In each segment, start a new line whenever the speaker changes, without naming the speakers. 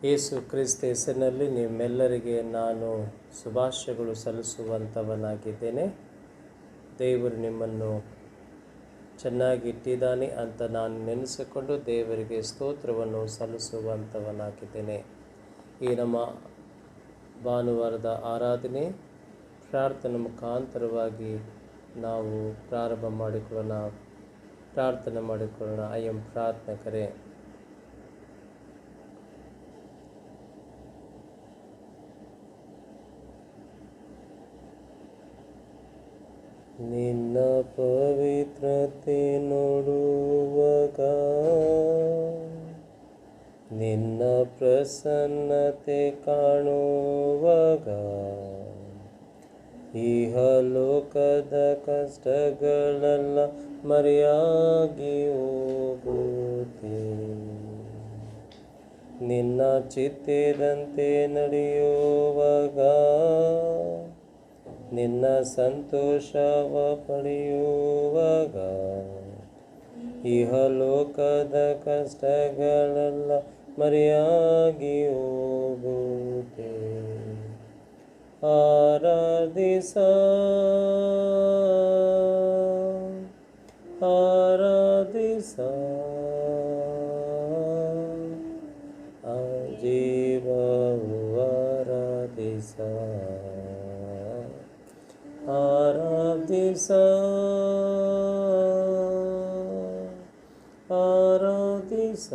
ಯೇಸು ಕ್ರಿಸ್ತ ಹೆಸರಿನಲ್ಲಿ ನಿಮ್ಮೆಲ್ಲರಿಗೆ ನಾನು ಶುಭಾಶಯಗಳು ಸಲ್ಲಿಸುವಂಥವನಾಗಿದ್ದೇನೆ. ದೇವರು ನಿಮ್ಮನ್ನು ಚೆನ್ನಾಗಿಟ್ಟಿದ್ದಾನೆ ಅಂತ ನಾನು ನೆನೆಸಿಕೊಂಡು ದೇವರಿಗೆ ಸ್ತೋತ್ರವನ್ನು ಸಲ್ಲಿಸುವಂಥವನಾಗಿದ್ದೇನೆ. ಈ ನಮ್ಮ ಭಾನುವಾರದ ಆರಾಧನೆ ಪ್ರಾರ್ಥನೆ ಮುಖಾಂತರವಾಗಿ ನಾವು ಪ್ರಾರ್ಥನೆ ಮಾಡಿಕೊಳ್ಳೋಣ. ಐ ಎಂ ಪ್ರಾರ್ಥಕರೇ. ನಿನ್ನ ಪವಿತ್ರತೆ ನೋಡುವಾಗ, ನಿನ್ನ ಪ್ರಸನ್ನತೆ ಕಾಣುವಾಗ, ಇಹಲೋಕದ ಕಷ್ಟಗಳೆಲ್ಲ ಮರೆಯಾಗಿ ಹೋಗುತ್ತೆ. ನಿನ್ನ ಚಿತ್ತದಂತೆ ನಡೆಯುವಾಗ, ನಿನ್ನ ಸಂತೋಷವ ಪಡೆಯುವಾಗ, ಇಹಲೋಕದ ಕಷ್ಟಗಳೆಲ್ಲ ಮರೆಯಾಗಿ ಹೋಗುತ್ತೆ. ಆರಾಧಿಸ ಜೀವವು ಆರಾಧಿಸ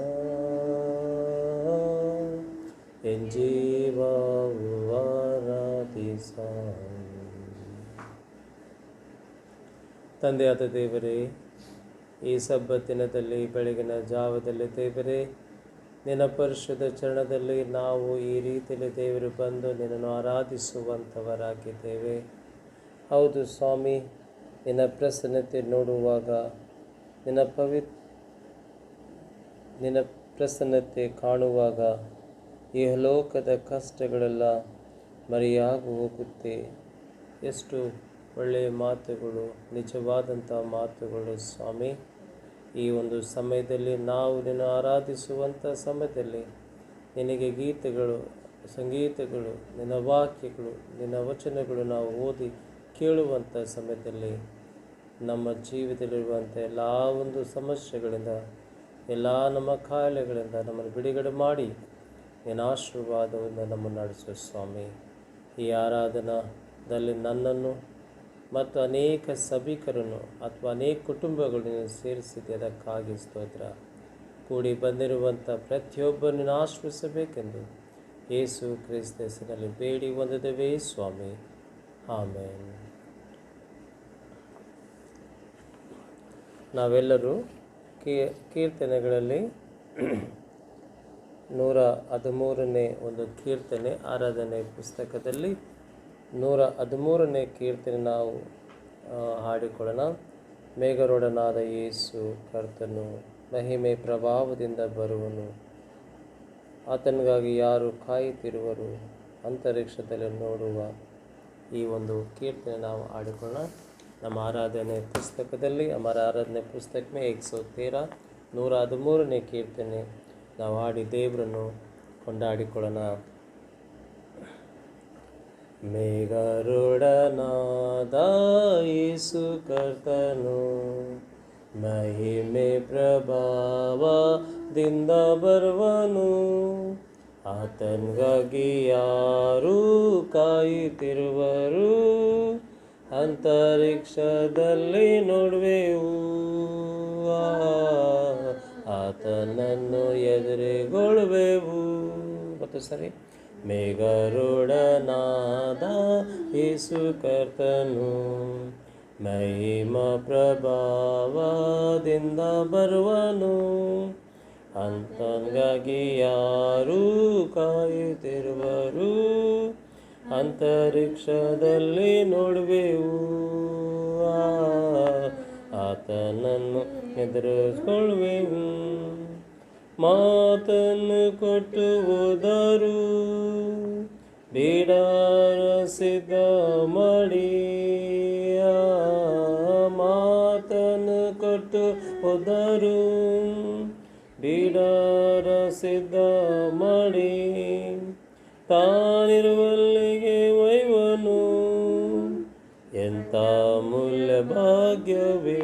ಎನ್ ಜೀವವು ಆರಾಧಿಸ. ತಂದೆಯಾದ ದೇವರೇ, ಈ ಸಬ್ಬತ್ತಿನದಲ್ಲಿ ಬೆಳಗಿನ ಜಾವದಲ್ಲಿ ದೇವರೇ, ನಿನ್ನ ಪರಿಶುದ್ಧ ಚರಣದಲ್ಲಿ ನಾವು ಈ ರೀತಿಯಲ್ಲಿ ದೇವರು ಬಂದು ನಿನ್ನನ್ನು ಆರಾಧಿಸುವಂಥವರಾಗಿದ್ದೇವೆ. ಹೌದು ಸ್ವಾಮಿ, ನಿನ್ನ ಪ್ರಸನ್ನತೆ ನೋಡುವಾಗ, ನಿನ್ನ ಪ್ರಸನ್ನತೆ ಕಾಣುವಾಗ ಇಹಲೋಕದ ಕಷ್ಟಗಳೆಲ್ಲ ಮರೆಯಾಗಿ ಹೋಗುತ್ತೆ. ಎಷ್ಟು ಒಳ್ಳೆಯ ಮಾತುಗಳು, ನಿಜವಾದಂಥ ಮಾತುಗಳು ಸ್ವಾಮಿ. ಈ ಒಂದು ಸಮಯದಲ್ಲಿ ನಾವು ನಿನ್ನ ಆರಾಧಿಸುವಂಥ ಸಮಯದಲ್ಲಿ ನಿನಗೆ ಗೀತೆಗಳು, ಸಂಗೀತಗಳು, ನಿನ್ನ ವಾಕ್ಯಗಳು, ನಿನ್ನ ವಚನಗಳು ನಾವು ಓದಿ ಕೇಳುವಂಥ ಸಮಯದಲ್ಲಿ ನಮ್ಮ ಜೀವಿತದಲ್ಲಿರುವಂಥ ಎಲ್ಲ ಒಂದು ಸಮಸ್ಯೆಗಳಿಂದ, ಎಲ್ಲ ನಮ್ಮ ಕಾಯಿಲೆಗಳಿಂದ ನಮ್ಮನ್ನು ಬಿಡುಗಡೆ ಮಾಡಿ ನಿನ್ನ ಆಶೀರ್ವಾದವನ್ನು ನಮ್ಮನ್ನು ನಡೆಸು ಸ್ವಾಮಿ. ಈ ಆರಾಧನಾದಲ್ಲಿ ನನ್ನನ್ನು ಮತ್ತು ಅನೇಕ ಸಭಿಕರನ್ನು ಅಥವಾ ಅನೇಕ ಕುಟುಂಬಗಳನ್ನು ಸೇರಿಸಿದೆ, ಅದಕ್ಕಾಗಿ ಸ್ತೋತ್ರ. ಕೂಡಿ ಬಂದಿರುವಂಥ ಪ್ರತಿಯೊಬ್ಬರನ್ನು ಆಶ್ರಯಿಸಬೇಕೆಂದು ಯೇಸು ಕ್ರಿಸ್ತ ಹೆಸರಿನಲ್ಲಿ ಬೇಡಿ ಹೊಂದಿದ್ದೇವೆ ಸ್ವಾಮಿ. ಆಮೇನ್. ನಾವೆಲ್ಲರೂ ಕೀರ್ತನೆಗಳಲ್ಲಿ 113ನೇ ಒಂದು ಕೀರ್ತನೆ, ಆರಾಧನೆ ಪುಸ್ತಕದಲ್ಲಿ 113ನೇ ಕೀರ್ತನೆ ನಾವು ಹಾಡಿಕೊಳ್ಳೋಣ. ಮೇಘರೊಡನಾದ ಯೇಸು ಕರ್ತನು ಮಹಿಮೆ ಪ್ರಭಾವದಿಂದ ಬರುವನು, ಆತನಿಗಾಗಿ ಯಾರು ಕಾಯುತ್ತಿರುವರು, ಅಂತರಿಕ್ಷದಲ್ಲಿ ನೋಡುವ. ಈ ಒಂದು ಕೀರ್ತನೆ ನಾವು ಹಾಡಿಕೊಳ್ಳೋಣ. ನಮ್ಮ ಆರಾಧನೆ ಪುಸ್ತಕದಲ್ಲಿ ಆರಾಧನೆ ಪುಸ್ತಕ 113 113ನೇ ಕೀರ್ತನೆ ನಾವು ಹಾಡಿ ದೇವರನ್ನು ಕೊಂಡಾಡಿಕೊಳ್ಳೋಣ. ಮೇಘರೊಡನಾದ ಯೇಸು ಕರ್ತನು ಮಹಿಮೆ ಪ್ರಭಾವದಿಂದ ಬರುವನು, ಆತನಿಗಾಗಿ ಯಾರು ಕಾಯುತ್ತಿರುವರು, ಅಂತರಿಕ್ಷದಲ್ಲಿ ನೋಡುವೆವು. ಆತನನ್ನು ಎದುರುಗೊಳ್ಳುವೆವು. ಮತ್ತು ಸರಿ, ಮೇಘರೊಡನಾದ ಯೇಸು ಕರ್ತನು ಮಹಿಮಾ ಪ್ರಭಾವದಿಂದ ಬರುವನು, ಆತನಿಗಾಗಿ ಯಾರು ಕಾಯುತ್ತಿರುವರು, ಅಂತರಿಕ್ಷದಲ್ಲಿ ನೋಡುವೆವು. ಆತನನ್ನು ಎದುರಿಸಿಕೊಳ್ಳುವೆವು. ಮಾತನ್ನು ಕೊಟ್ಟು ಹೋದರು, ಬಿಡಾರ ಸಿದ್ಧ ಮಾಡಿ. ಮಾತನ್ನು ಕೊಟ್ಟು ಹೋದರು, ಬಿಡಾರ ಸಿದ್ಧ ಮಾಡಿ ತಾನಿರುವಲ್ಲಿಗೆ ಒಯ್ವನು. ಎಂಥ ಮೂಲ್ಯ ಭಾಗ್ಯವೇ,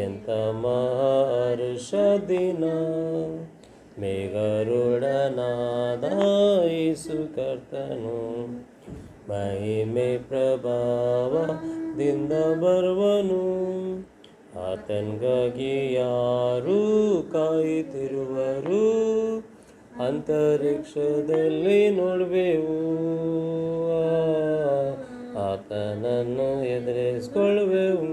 ಎಂಥ ಮಹರ್ಷ ದಿನ. ಮೇಘರುಡನಾದ ಯೇಸು ಕರ್ತನು ಮಹಿಮೆ ಪ್ರಭಾವದಿಂದ ಬರುವನು. ಆತನಿಗಾಗಿ ಯಾರು ಕಾಯುತ್ತಿರುವರು, ಅಂತರಿಕ್ಷದಲ್ಲಿ ನೋಡುವೆವು. ಆತನನ್ನು ಎದುರಿಸಿಕೊಳ್ಳುವೆವು.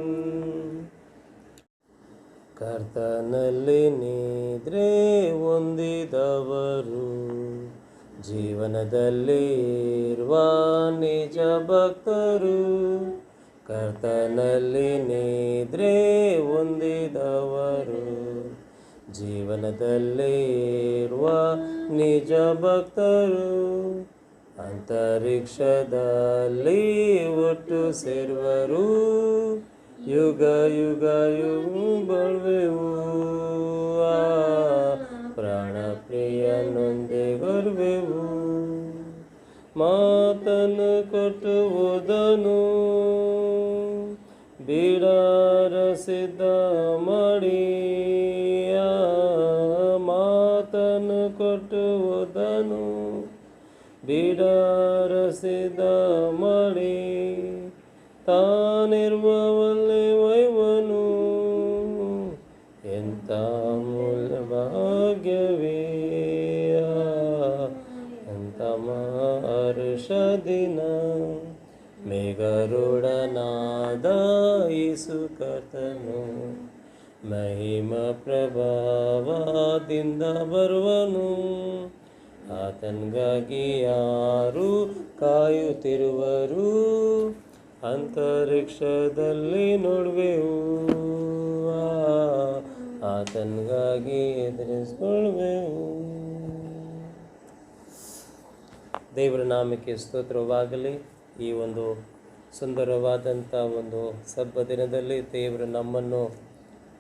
ಕರ್ತನಲ್ಲಿ ನಿದ್ರೆ ಹೊಂದಿದವರು ಜೀವನದಲ್ಲಿ ಇರುವ ನಿಜ ಭಕ್ತರು. ಕರ್ತನಲ್ಲಿ ನಿದ್ರೆ ಹೊಂದಿದವರು ಜೀವನದಲ್ಲಿ ಇರುವ ನಿಜ ಭಕ್ತರು. ಅಂತರಿಕ್ಷದಲ್ಲಿ ಒಟ್ಟು ಸೇರುವರು, ಯುಗ ಯುಗ ಯುಗ ಬರುವೆವು. ಪ್ರಾಣ ಪ್ರಿಯನೊಂದಿಗುವೆವು. ಮಾತನ್ನು ಕೊಟ್ಟು ಹೋದನು, ಬಿಡಾರ ಸಿದ್ಧ ಮಾಡಿ. ಮಾತನ್ನು ಕೊಟ್ಟು ಹೋದನು, ಬಿಡಾರ ಸಿದ್ಧ ಮಾಡಿ ತಾನಿರುವಲ್ಲಿ ಒಯ್ವನು. ಎಂಥ ಮೂಲ್ಯ ಭಾಗ್ಯವೇ, ಎಂಥ ಮಹರ್ಷ ದಿನ. ಮೇಘರುಡನಾದ ಯೇಸು ಕರ್ತನು ಮಹಿಮ ಪ್ರಭಾವದಿಂದ ಬರುವನು. ಆತನಿಗಾಗಿ ಯಾರು ಕಾಯುತ್ತಿರುವರು, ಅಂತರಿಕ್ಷದಲ್ಲಿ ನೋಡುವೆವು. ಆತನಿಗಾಗಿ ಎದುರಿಸಿಕೊಳ್ಳುವೆವು. ದೇವರ ನಾಮಕ್ಕೆ ಸ್ತೋತ್ರವಾಗಲಿ. ಈ ಒಂದು ಸುಂದರವಾದಂಥ ಒಂದು ಸಬ್ಬ ದಿನದಲ್ಲಿ ದೇವರು ನಮ್ಮನ್ನು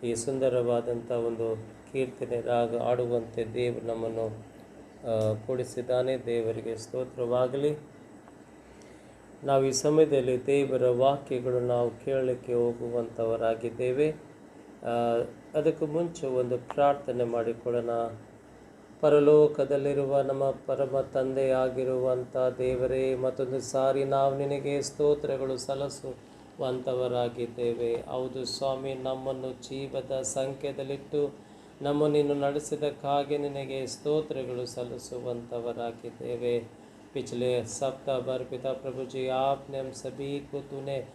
ಈ ಸುಂದರವಾದಂಥ ಒಂದು ಕೀರ್ತನೆ ರಾಗ ಆಡುವಂತೆ ದೇವರು ನಮ್ಮನ್ನು ಕೂಡಿಸಿದ್ದಾನೆ. ದೇವರಿಗೆ ಸ್ತೋತ್ರವಾಗಲಿ. ನಾವು ಈ ಸಮಯದಲ್ಲಿ ದೇವರ ವಾಕ್ಯಗಳು ನಾವು ಕೇಳಲಿಕ್ಕೆ ಹೋಗುವಂಥವರಾಗಿದ್ದೇವೆ. ಅದಕ್ಕೂ ಮುಂಚೆ ಒಂದು ಪ್ರಾರ್ಥನೆ ಮಾಡಿಕೊಳ್ಳೋಣ. ಪರಲೋಕದಲ್ಲಿರುವ ನಮ್ಮ ಪರಮ ತಂದೆಯಾಗಿರುವಂಥ ದೇವರೇ, ಮತ್ತೊಂದು ಸಾರಿ ನಾವು ನಿನಗೆ ಸ್ತೋತ್ರಗಳು ಸಲ್ಲಿಸುವಂಥವರಾಗಿದ್ದೇವೆ. ಹೌದು ಸ್ವಾಮಿ, ನಮ್ಮನ್ನು ಜೀವದ ಸಂಖ್ಯೆದಲ್ಲಿಟ್ಟು ನಮ್ಮನ್ನು ನೀನು ನಡೆಸಿದಕ್ಕಾಗಿ ನಿನಗೆ ಸ್ತೋತ್ರಗಳು ಸಲ್ಲಿಸುವಂಥವರಾಗಿದ್ದೇವೆ. पिछले सप्ताह भर पिता प्रभु जी आपने हम सभी को तूने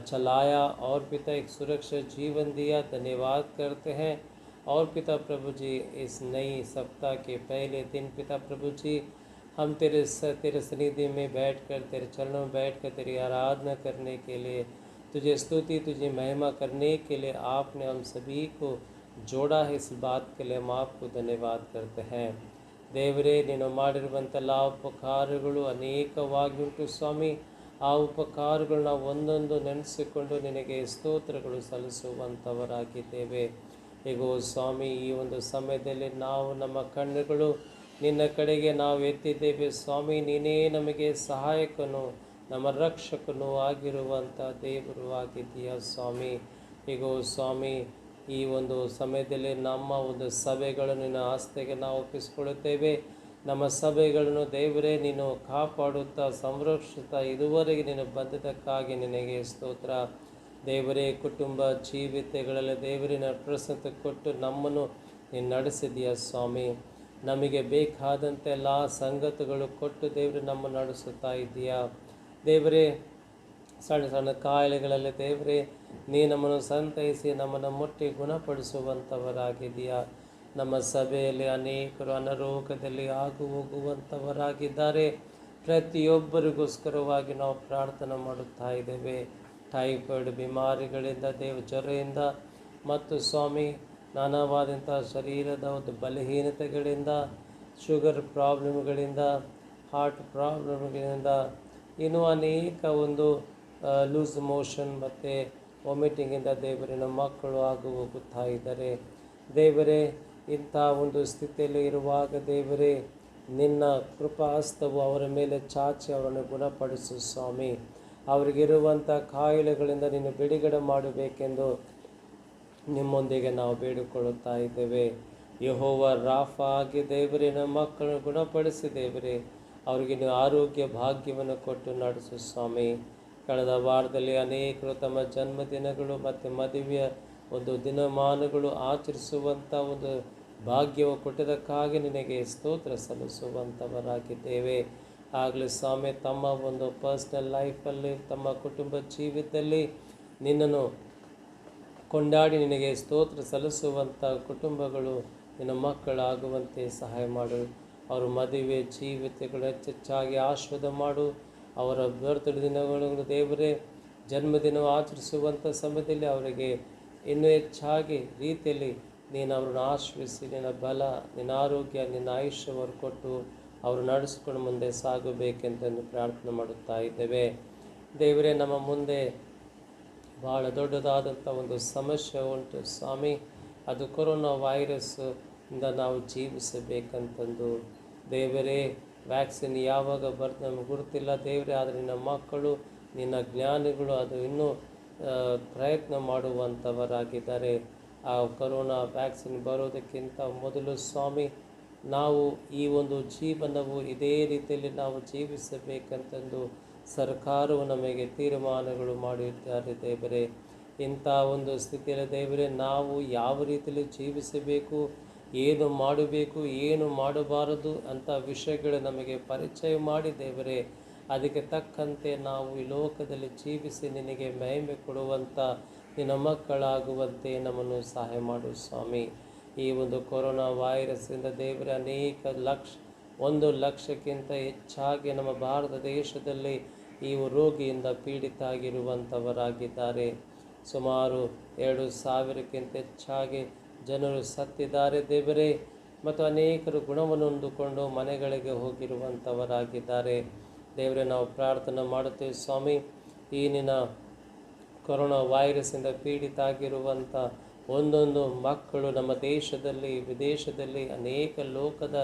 चलाया और पिता एक सुरक्षित जीवन दिया, धन्यवाद करते हैं। और पिता प्रभु जी इस नई सप्ताह के पहले दिन पिता प्रभु जी हम तेरे सन्निधि में बैठकर तेरे चरणों में बैठकर तेरी आराधना करने के लिए, तुझे स्तुति तुझे महिमा करने के लिए आपने हम सभी को जोड़ा है। इस बात के लिए हम आपको धन्यवाद करते हैं। ದೇವರೇ, ನೀನು ಮಾಡಿರುವಂತೆಲ್ಲ ಉಪಕಾರಗಳು ಅನೇಕವಾಗಿ ಉಂಟು ಸ್ವಾಮಿ. ಆ ಉಪಕಾರಗಳನ್ನ ಒಂದೊಂದು ನೆನೆಸಿಕೊಂಡು ನಿನಗೆ ಸ್ತೋತ್ರಗಳು ಸಲ್ಲಿಸುವಂಥವರಾಗಿದ್ದೇವೆ. ಈಗೋ ಸ್ವಾಮಿ, ಈ ಒಂದು ಸಮಯದಲ್ಲಿ ನಾವು ನಮ್ಮ ಕಣ್ಣುಗಳು ನಿನ್ನ ಕಡೆಗೆ ನಾವು ಎತ್ತಿದ್ದೇವೆ ಸ್ವಾಮಿ. ನೀನೇ ನಮಗೆ ಸಹಾಯಕನು, ನಮ್ಮ ರಕ್ಷಕನು ಆಗಿರುವಂಥ ದೇವರು ಆಗಿದ್ದೀಯ ಸ್ವಾಮಿ. ಈಗೋ ಸ್ವಾಮಿ, ಈ ಒಂದು ಸಮಯದಲ್ಲಿ ನಮ್ಮ ಒಂದು ಸಭೆಗಳನ್ನು ನಿನ್ನ ಆಸ್ತಿಗೆ ನಾವು ಒಪ್ಪಿಸಿಕೊಳ್ಳುತ್ತೇವೆ. ನಮ್ಮ ಸಭೆಗಳನ್ನು ದೇವರೇ ನೀನು ಕಾಪಾಡುತ್ತಾ ಸಂರಕ್ಷಿಸುತ್ತಾ ಇದುವರೆಗೆ ನೀನು ಬಂದದಕ್ಕಾಗಿ ನಿನಗೆ ಸ್ತೋತ್ರ. ದೇವರೇ, ಕುಟುಂಬ ಜೀವಿತಗಳಲ್ಲಿ ದೇವರಿನ ಪ್ರಸನ್ನ ಕೊಟ್ಟು ನಮ್ಮನ್ನು ನೀನು ನಡೆಸಿದೀಯ ಸ್ವಾಮಿ. ನಮಗೆ ಬೇಕಾದಂಥ ಎಲ್ಲ ಸಂಗತಿಗಳು ಕೊಟ್ಟು ದೇವರು ನಮ್ಮನ್ನು ನಡೆಸುತ್ತಾ ಇದ್ದೀಯಾ. ದೇವರೇ, ಸಣ್ಣ ಸಣ್ಣ ಕಾಯಿಲೆಗಳಲ್ಲಿ ದೇವರೇ ನೀ ನಮ್ಮನ್ನು ಸಂತೈಸಿ ನಮ್ಮನ್ನು ಮುಟ್ಟಿ ಗುಣಪಡಿಸುವಂಥವರಾಗಿದೆಯಾ. ನಮ್ಮ ಸಭೆಯಲ್ಲಿ ಅನೇಕರು ಅನಾರೋಗ್ಯದಲ್ಲಿ ಆಗು ಹೋಗುವಂಥವರಾಗಿದ್ದಾರೆ. ಪ್ರತಿಯೊಬ್ಬರಿಗೋಸ್ಕರವಾಗಿ ನಾವು ಪ್ರಾರ್ಥನೆ ಮಾಡುತ್ತಾ ಇದ್ದೇವೆ. ಟೈಫಾಯ್ಡ್ ಬಿಮಾರಿಗಳಿಂದ, ಜ್ವರದಿಂದ ಮತ್ತು ಸ್ವಾಮಿ ನಾನಾವಾದಂಥ ಶರೀರದ ಒಂದು ಬಲಹೀನತೆಗಳಿಂದ, ಶುಗರ್ ಪ್ರಾಬ್ಲಮ್ಗಳಿಂದ, ಹಾರ್ಟ್ ಪ್ರಾಬ್ಲಮ್ಗಳಿಂದ, ಇನ್ನೂ ಅನೇಕ ಒಂದು ಲೂಸ್ ಮೋಷನ್ ಮತ್ತು ವಾಮಿಟಿಂಗಿಂದ ದೇವರಿನ ಮಕ್ಕಳು ಆಗು ಹೋಗುತ್ತಾ ಇದ್ದಾರೆ. ದೇವರೇ, ಇಂಥ ಒಂದು ಸ್ಥಿತಿಯಲ್ಲಿ ಇರುವಾಗ ದೇವರೇ, ನಿನ್ನ ಕೃಪಾಹಸ್ತವು ಅವರ ಮೇಲೆ ಚಾಚಿ ಅವರನ್ನು ಗುಣಪಡಿಸು ಸ್ವಾಮಿ. ಅವರಿಗಿರುವಂಥ ಕಾಯಿಲೆಗಳಿಂದ ನೀನು ಬಿಡುಗಡೆ ಮಾಡಬೇಕೆಂದು ನಿಮ್ಮೊಂದಿಗೆ ನಾವು ಬೇಡಿಕೊಳ್ಳುತ್ತಾ ಇದ್ದೇವೆ. ಯೆಹೋವ ರಾಫ ಆಗಿ ದೇವರೇ, ನಮ್ಮ ಮಕ್ಕಳನ್ನು ಗುಣಪಡಿಸಿ ದೇವರೇ, ಅವರಿಗೆ ನೀವು ಆರೋಗ್ಯ ಭಾಗ್ಯವನ್ನು ಕೊಟ್ಟು ನಡೆಸು ಸ್ವಾಮಿ. ಕಳೆದ ವಾರದಲ್ಲಿ ಅನೇಕರು ತಮ್ಮ ಜನ್ಮದಿನಗಳು ಮತ್ತು ಮದುವೆಯ ಒಂದು ದಿನಮಾನಗಳು ಆಚರಿಸುವಂಥ ಒಂದು ಭಾಗ್ಯವು ಕೊಟ್ಟಿದ್ದಕ್ಕಾಗಿ ನಿನಗೆ ಸ್ತೋತ್ರ ಸಲ್ಲಿಸುವಂಥವರಾಗಿದ್ದೇವೆ. ಆಗಲೇ ಸ್ವಾಮಿ, ತಮ್ಮ ಒಂದು ಪರ್ಸ್ನಲ್ ಲೈಫಲ್ಲಿ, ತಮ್ಮ ಕುಟುಂಬ ಜೀವಿತದಲ್ಲಿ ನಿನ್ನನ್ನು ಕೊಂಡಾಡಿ ನಿನಗೆ ಸ್ತೋತ್ರ ಸಲ್ಲಿಸುವಂಥ ಕುಟುಂಬಗಳು ನಿನ್ನ ಮಕ್ಕಳಾಗುವಂತೆ ಸಹಾಯ ಮಾಡು. ಅವರ ಮದುವೆ ಜೀವಿತಗಳು ಹೆಚ್ಚೆಚ್ಚಾಗಿ ಆಶೀರ್ವಾದ ಮಾಡು. ಅವರ ಬರ್ತ್ಡೇ ದಿನಗಳನ್ನು ದೇವರೇ, ಜನ್ಮದಿನ ಆಚರಿಸುವಂಥ ಸಮಯದಲ್ಲಿ ಅವರಿಗೆ ಇನ್ನೂ ಹೆಚ್ಚಾಗಿ ರೀತಿಯಲ್ಲಿ ನೀನು ಅವರನ್ನು ಆಶ್ರಯಿಸಿ, ನಿನ್ನ ಬಲ, ನಿನ್ನ ಆರೋಗ್ಯ, ನಿನ್ನ ಆಯುಷ್ಯವರು ಕೊಟ್ಟು ಅವರು ನಡೆಸ್ಕೊಂಡು ಮುಂದೆ ಸಾಗಬೇಕೆಂತಂದು ಪ್ರಾರ್ಥನೆ ಮಾಡುತ್ತಾ ಇದ್ದೇವೆ. ದೇವರೇ, ನಮ್ಮ ಮುಂದೆ ಭಾಳ ದೊಡ್ಡದಾದಂಥ ಒಂದು ಸಮಸ್ಯೆ ಉಂಟು ಸ್ವಾಮಿ. ಅದು ಕೊರೋನಾ ವೈರಸ್ ಇಂದ ನಾವು ಜೀವಿಸಬೇಕಂತಂದು ದೇವರೇ, ವ್ಯಾಕ್ಸಿನ್ ಯಾವಾಗ ಬರ್ತದೆ ನಮಗೆ ಗುರುತಿಲ್ಲ ದೇವರೇ. ಆದರೆ ನಿನ್ನ ಮಕ್ಕಳು, ನಿನ್ನ ಜ್ಞಾನಿಗಳು ಅದು ಇನ್ನೂ ಪ್ರಯತ್ನ ಮಾಡುವಂಥವರಾಗಿದ್ದಾರೆ. ಆ ಕೊರೋನಾ ವ್ಯಾಕ್ಸಿನ್ ಬರೋದಕ್ಕಿಂತ ಮೊದಲು ಸ್ವಾಮಿ, ನಾವು ಈ ಒಂದು ಜೀವನವು ಇದೇ ರೀತಿಯಲ್ಲಿ ನಾವು ಜೀವಿಸಬೇಕಂತಂದು ಸರ್ಕಾರವು ನಮಗೆ ತೀರ್ಮಾನಗಳು ಮಾಡಿದ್ದಾರೆ ದೇವರೇ. ಇಂಥ ಒಂದು ಸ್ಥಿತಿಯಲ್ಲಿ ದೇವರೇ, ನಾವು ಯಾವ ರೀತಿಯಲ್ಲಿ ಜೀವಿಸಬೇಕು, ಏನು ಮಾಡಬೇಕು, ಏನು ಮಾಡಬಾರದು ಅಂತ ವಿಷಯಗಳು ನಮಗೆ ಪರಿಚಯ ಮಾಡಿ ದೇವರೇ, ಅದಕ್ಕೆ ತಕ್ಕಂತೆ ನಾವು ಈ ಲೋಕದಲ್ಲಿ ಜೀವಿಸಿ ನಿನಗೆ ಮಹಿಮೆ ಕೊಡುವಂಥ ನಿನ್ನ ಮಕ್ಕಳಾಗುವಂತೆ ನಮ್ಮನ್ನು ಸಹಾಯ ಮಾಡು ಸ್ವಾಮಿ. ಈ ಒಂದು ಕೊರೋನಾ ವೈರಸ್ಸಿಂದ ದೇವರೇ, ಅನೇಕ 1 ಲಕ್ಷಕ್ಕಿಂತ ಹೆಚ್ಚಾಗಿ ನಮ್ಮ ಭಾರತ ದೇಶದಲ್ಲಿ ಈ ರೋಗಿಯಿಂದ ಪೀಡಿತ ಆಗಿರುವಂಥವರಾಗಿದ್ದಾರೆ. ಸುಮಾರು 2,000ಕ್ಕಿಂತ ಹೆಚ್ಚಾಗಿ ಜನರು ಸತ್ತಿದ್ದಾರೆ ದೇವರೇ. ಮತ್ತು ಅನೇಕರು ಗುಣವನ್ನು ಹೊಂದಿಕೊಂಡು ಮನೆಗಳಿಗೆ ಹೋಗಿರುವಂಥವರಾಗಿದ್ದಾರೆ ದೇವರೇ. ನಾವು ಪ್ರಾರ್ಥನೆ ಮಾಡುತ್ತೇವೆ ಸ್ವಾಮಿ, ಈ ನಿನ್ನ ಕೊರೋನಾ ವೈರಸ್ಸಿಂದ ಪೀಡಿತ ಆಗಿರುವಂಥ ಒಂದೊಂದು ಮಕ್ಕಳು ನಮ್ಮ ದೇಶದಲ್ಲಿ, ವಿದೇಶದಲ್ಲಿ, ಅನೇಕ ಲೋಕದ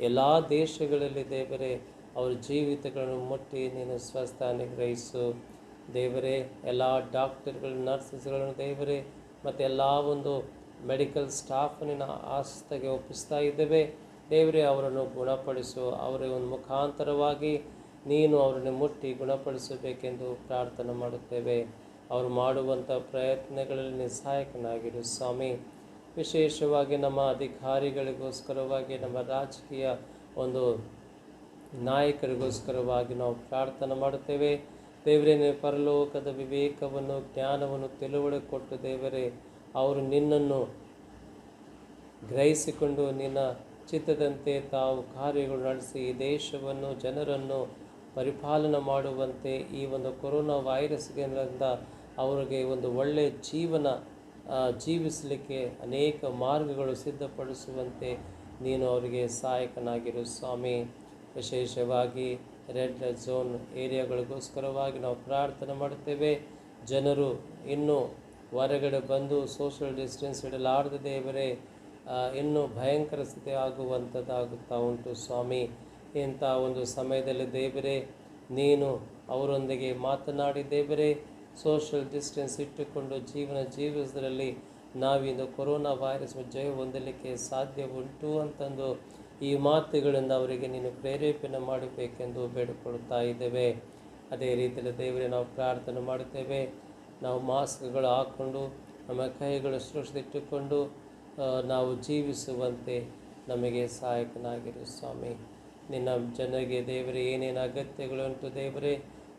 ಎಲ್ಲ ದೇಶಗಳಲ್ಲಿ ದೇವರೇ, ಅವರ ಜೀವಿತಗಳನ್ನು ಮುಟ್ಟಿ ನೀನು ಸ್ವಸ್ಥ ಅನುಗ್ರಹಿಸು ದೇವರೇ. ಎಲ್ಲ ಡಾಕ್ಟರ್ಗಳು, ನರ್ಸಸ್ಗಳನ್ನು ದೇವರೇ, ಮತ್ತು ಎಲ್ಲ ಒಂದು ಮೆಡಿಕಲ್ ಸ್ಟಾಫ್ನ ಆಸ್ತಿಗೆ ಒಪ್ಪಿಸ್ತಾ ಇದ್ದೇವೆ ದೇವರೇ. ಅವರನ್ನು ಗುಣಪಡಿಸು. ಅವರ ಒಂದು ಮುಖಾಂತರವಾಗಿ ನೀನು ಅವರನ್ನು ಮುಟ್ಟಿ ಗುಣಪಡಿಸಬೇಕೆಂದು ಪ್ರಾರ್ಥನೆ ಮಾಡುತ್ತೇವೆ. ಅವರು ಮಾಡುವಂಥ ಪ್ರಯತ್ನಗಳಲ್ಲಿ ಸಹಾಯಕನಾಗಿರು ಸ್ವಾಮಿ. ವಿಶೇಷವಾಗಿ ನಮ್ಮ ಅಧಿಕಾರಿಗಳಿಗೋಸ್ಕರವಾಗಿ, ನಮ್ಮ ರಾಜಕೀಯ ಒಂದು ನಾಯಕರಿಗೋಸ್ಕರವಾಗಿ ನಾವು ಪ್ರಾರ್ಥನೆ ಮಾಡುತ್ತೇವೆ ದೇವರೇ. ಪರಲೋಕದ ವಿವೇಕವನ್ನು, ಜ್ಞಾನವನ್ನು, ತಿಳುವಳಿಕೆ ಕೊಟ್ಟು ದೇವರೇ, ಅವರು ನಿನ್ನನ್ನು ಗ್ರಹಿಸಿಕೊಂಡು ನಿನ್ನ ಚಿತ್ತದಂತೆ ತಾವು ಕಾರ್ಯಗಳು ನಡೆಸಿ ಈ ದೇಶವನ್ನು, ಜನರನ್ನು ಪರಿಪಾಲನೆ ಮಾಡುವಂತೆ, ಈ ಒಂದು ಕೊರೋನಾ ವೈರಸ್ಗಳಿಂದ ಅವರಿಗೆ ಒಂದು ಒಳ್ಳೆಯ ಜೀವನ ಜೀವಿಸಲಿಕ್ಕೆ ಅನೇಕ ಮಾರ್ಗಗಳು ಸಿದ್ಧಪಡಿಸುವಂತೆ ನೀನು ಅವರಿಗೆ ಸಹಾಯಕನಾಗಿರು ಸ್ವಾಮಿ. ವಿಶೇಷವಾಗಿ ರೆಡ್ ಝೋನ್ ಏರಿಯಾಗಳಿಗೋಸ್ಕರವಾಗಿ ನಾವು ಪ್ರಾರ್ಥನೆ ಮಾಡುತ್ತೇವೆ. ಜನರು ಇನ್ನೂ ಹೊರಗಡೆ ಬಂದು ಸೋಷಿಯಲ್ ಡಿಸ್ಟೆನ್ಸ್ ಇಡಲಾರದೆ ದೇವರೇ, ಇನ್ನೂ ಭಯಂಕರ ಸ್ಥಿತಿ ಆಗುವಂಥದ್ದಾಗುತ್ತಾ ಉಂಟು ಸ್ವಾಮಿ. ಇಂಥ ಒಂದು ಸಮಯದಲ್ಲಿ ದೇವರೇ, ನೀನು ಅವರೊಂದಿಗೆ ಮಾತನಾಡಿ ದೇವರೇ, ಸೋಷಿಯಲ್ ಡಿಸ್ಟೆನ್ಸ್ ಇಟ್ಟುಕೊಂಡು ಜೀವಿಸೋದ್ರಲ್ಲಿ ನಾವಿಂದು ಕೊರೋನಾ ವೈರಸ್ ಜಯ ಹೊಂದಲಿಕ್ಕೆ ಸಾಧ್ಯ ಉಂಟು ಅಂತಂದು ಈ ಮಾತುಗಳಿಂದ ಅವರಿಗೆ ನೀನು ಪ್ರೇರೇಪಣೆ ಮಾಡಬೇಕೆಂದು ಬೇಡಿಕೊಳ್ಳುತ್ತಾ ಇದ್ದೇವೆ. ಅದೇ ರೀತಿಯಲ್ಲಿ ದೇವರೇ, ನಾವು ಪ್ರಾರ್ಥನೆ ಮಾಡುತ್ತೇವೆ. ನಾವು ಮಾಸ್ಕ್ಗಳು ಹಾಕ್ಕೊಂಡು ನಮ್ಮ ಕೈಗಳು ಸುರಕ್ಷಿತವಿಟ್ಟುಕೊಂಡು ನಾವು ಜೀವಿಸುವಂತೆ ನಮಗೆ ಸಹಾಯಕನಾಗಿರು ಸ್ವಾಮಿ. ನಿನ್ನ ಜನರಿಗೆ ದೇವರೇ, ಏನೇನು ಅಗತ್ಯಗಳುಂಟು ದೇವರೇ,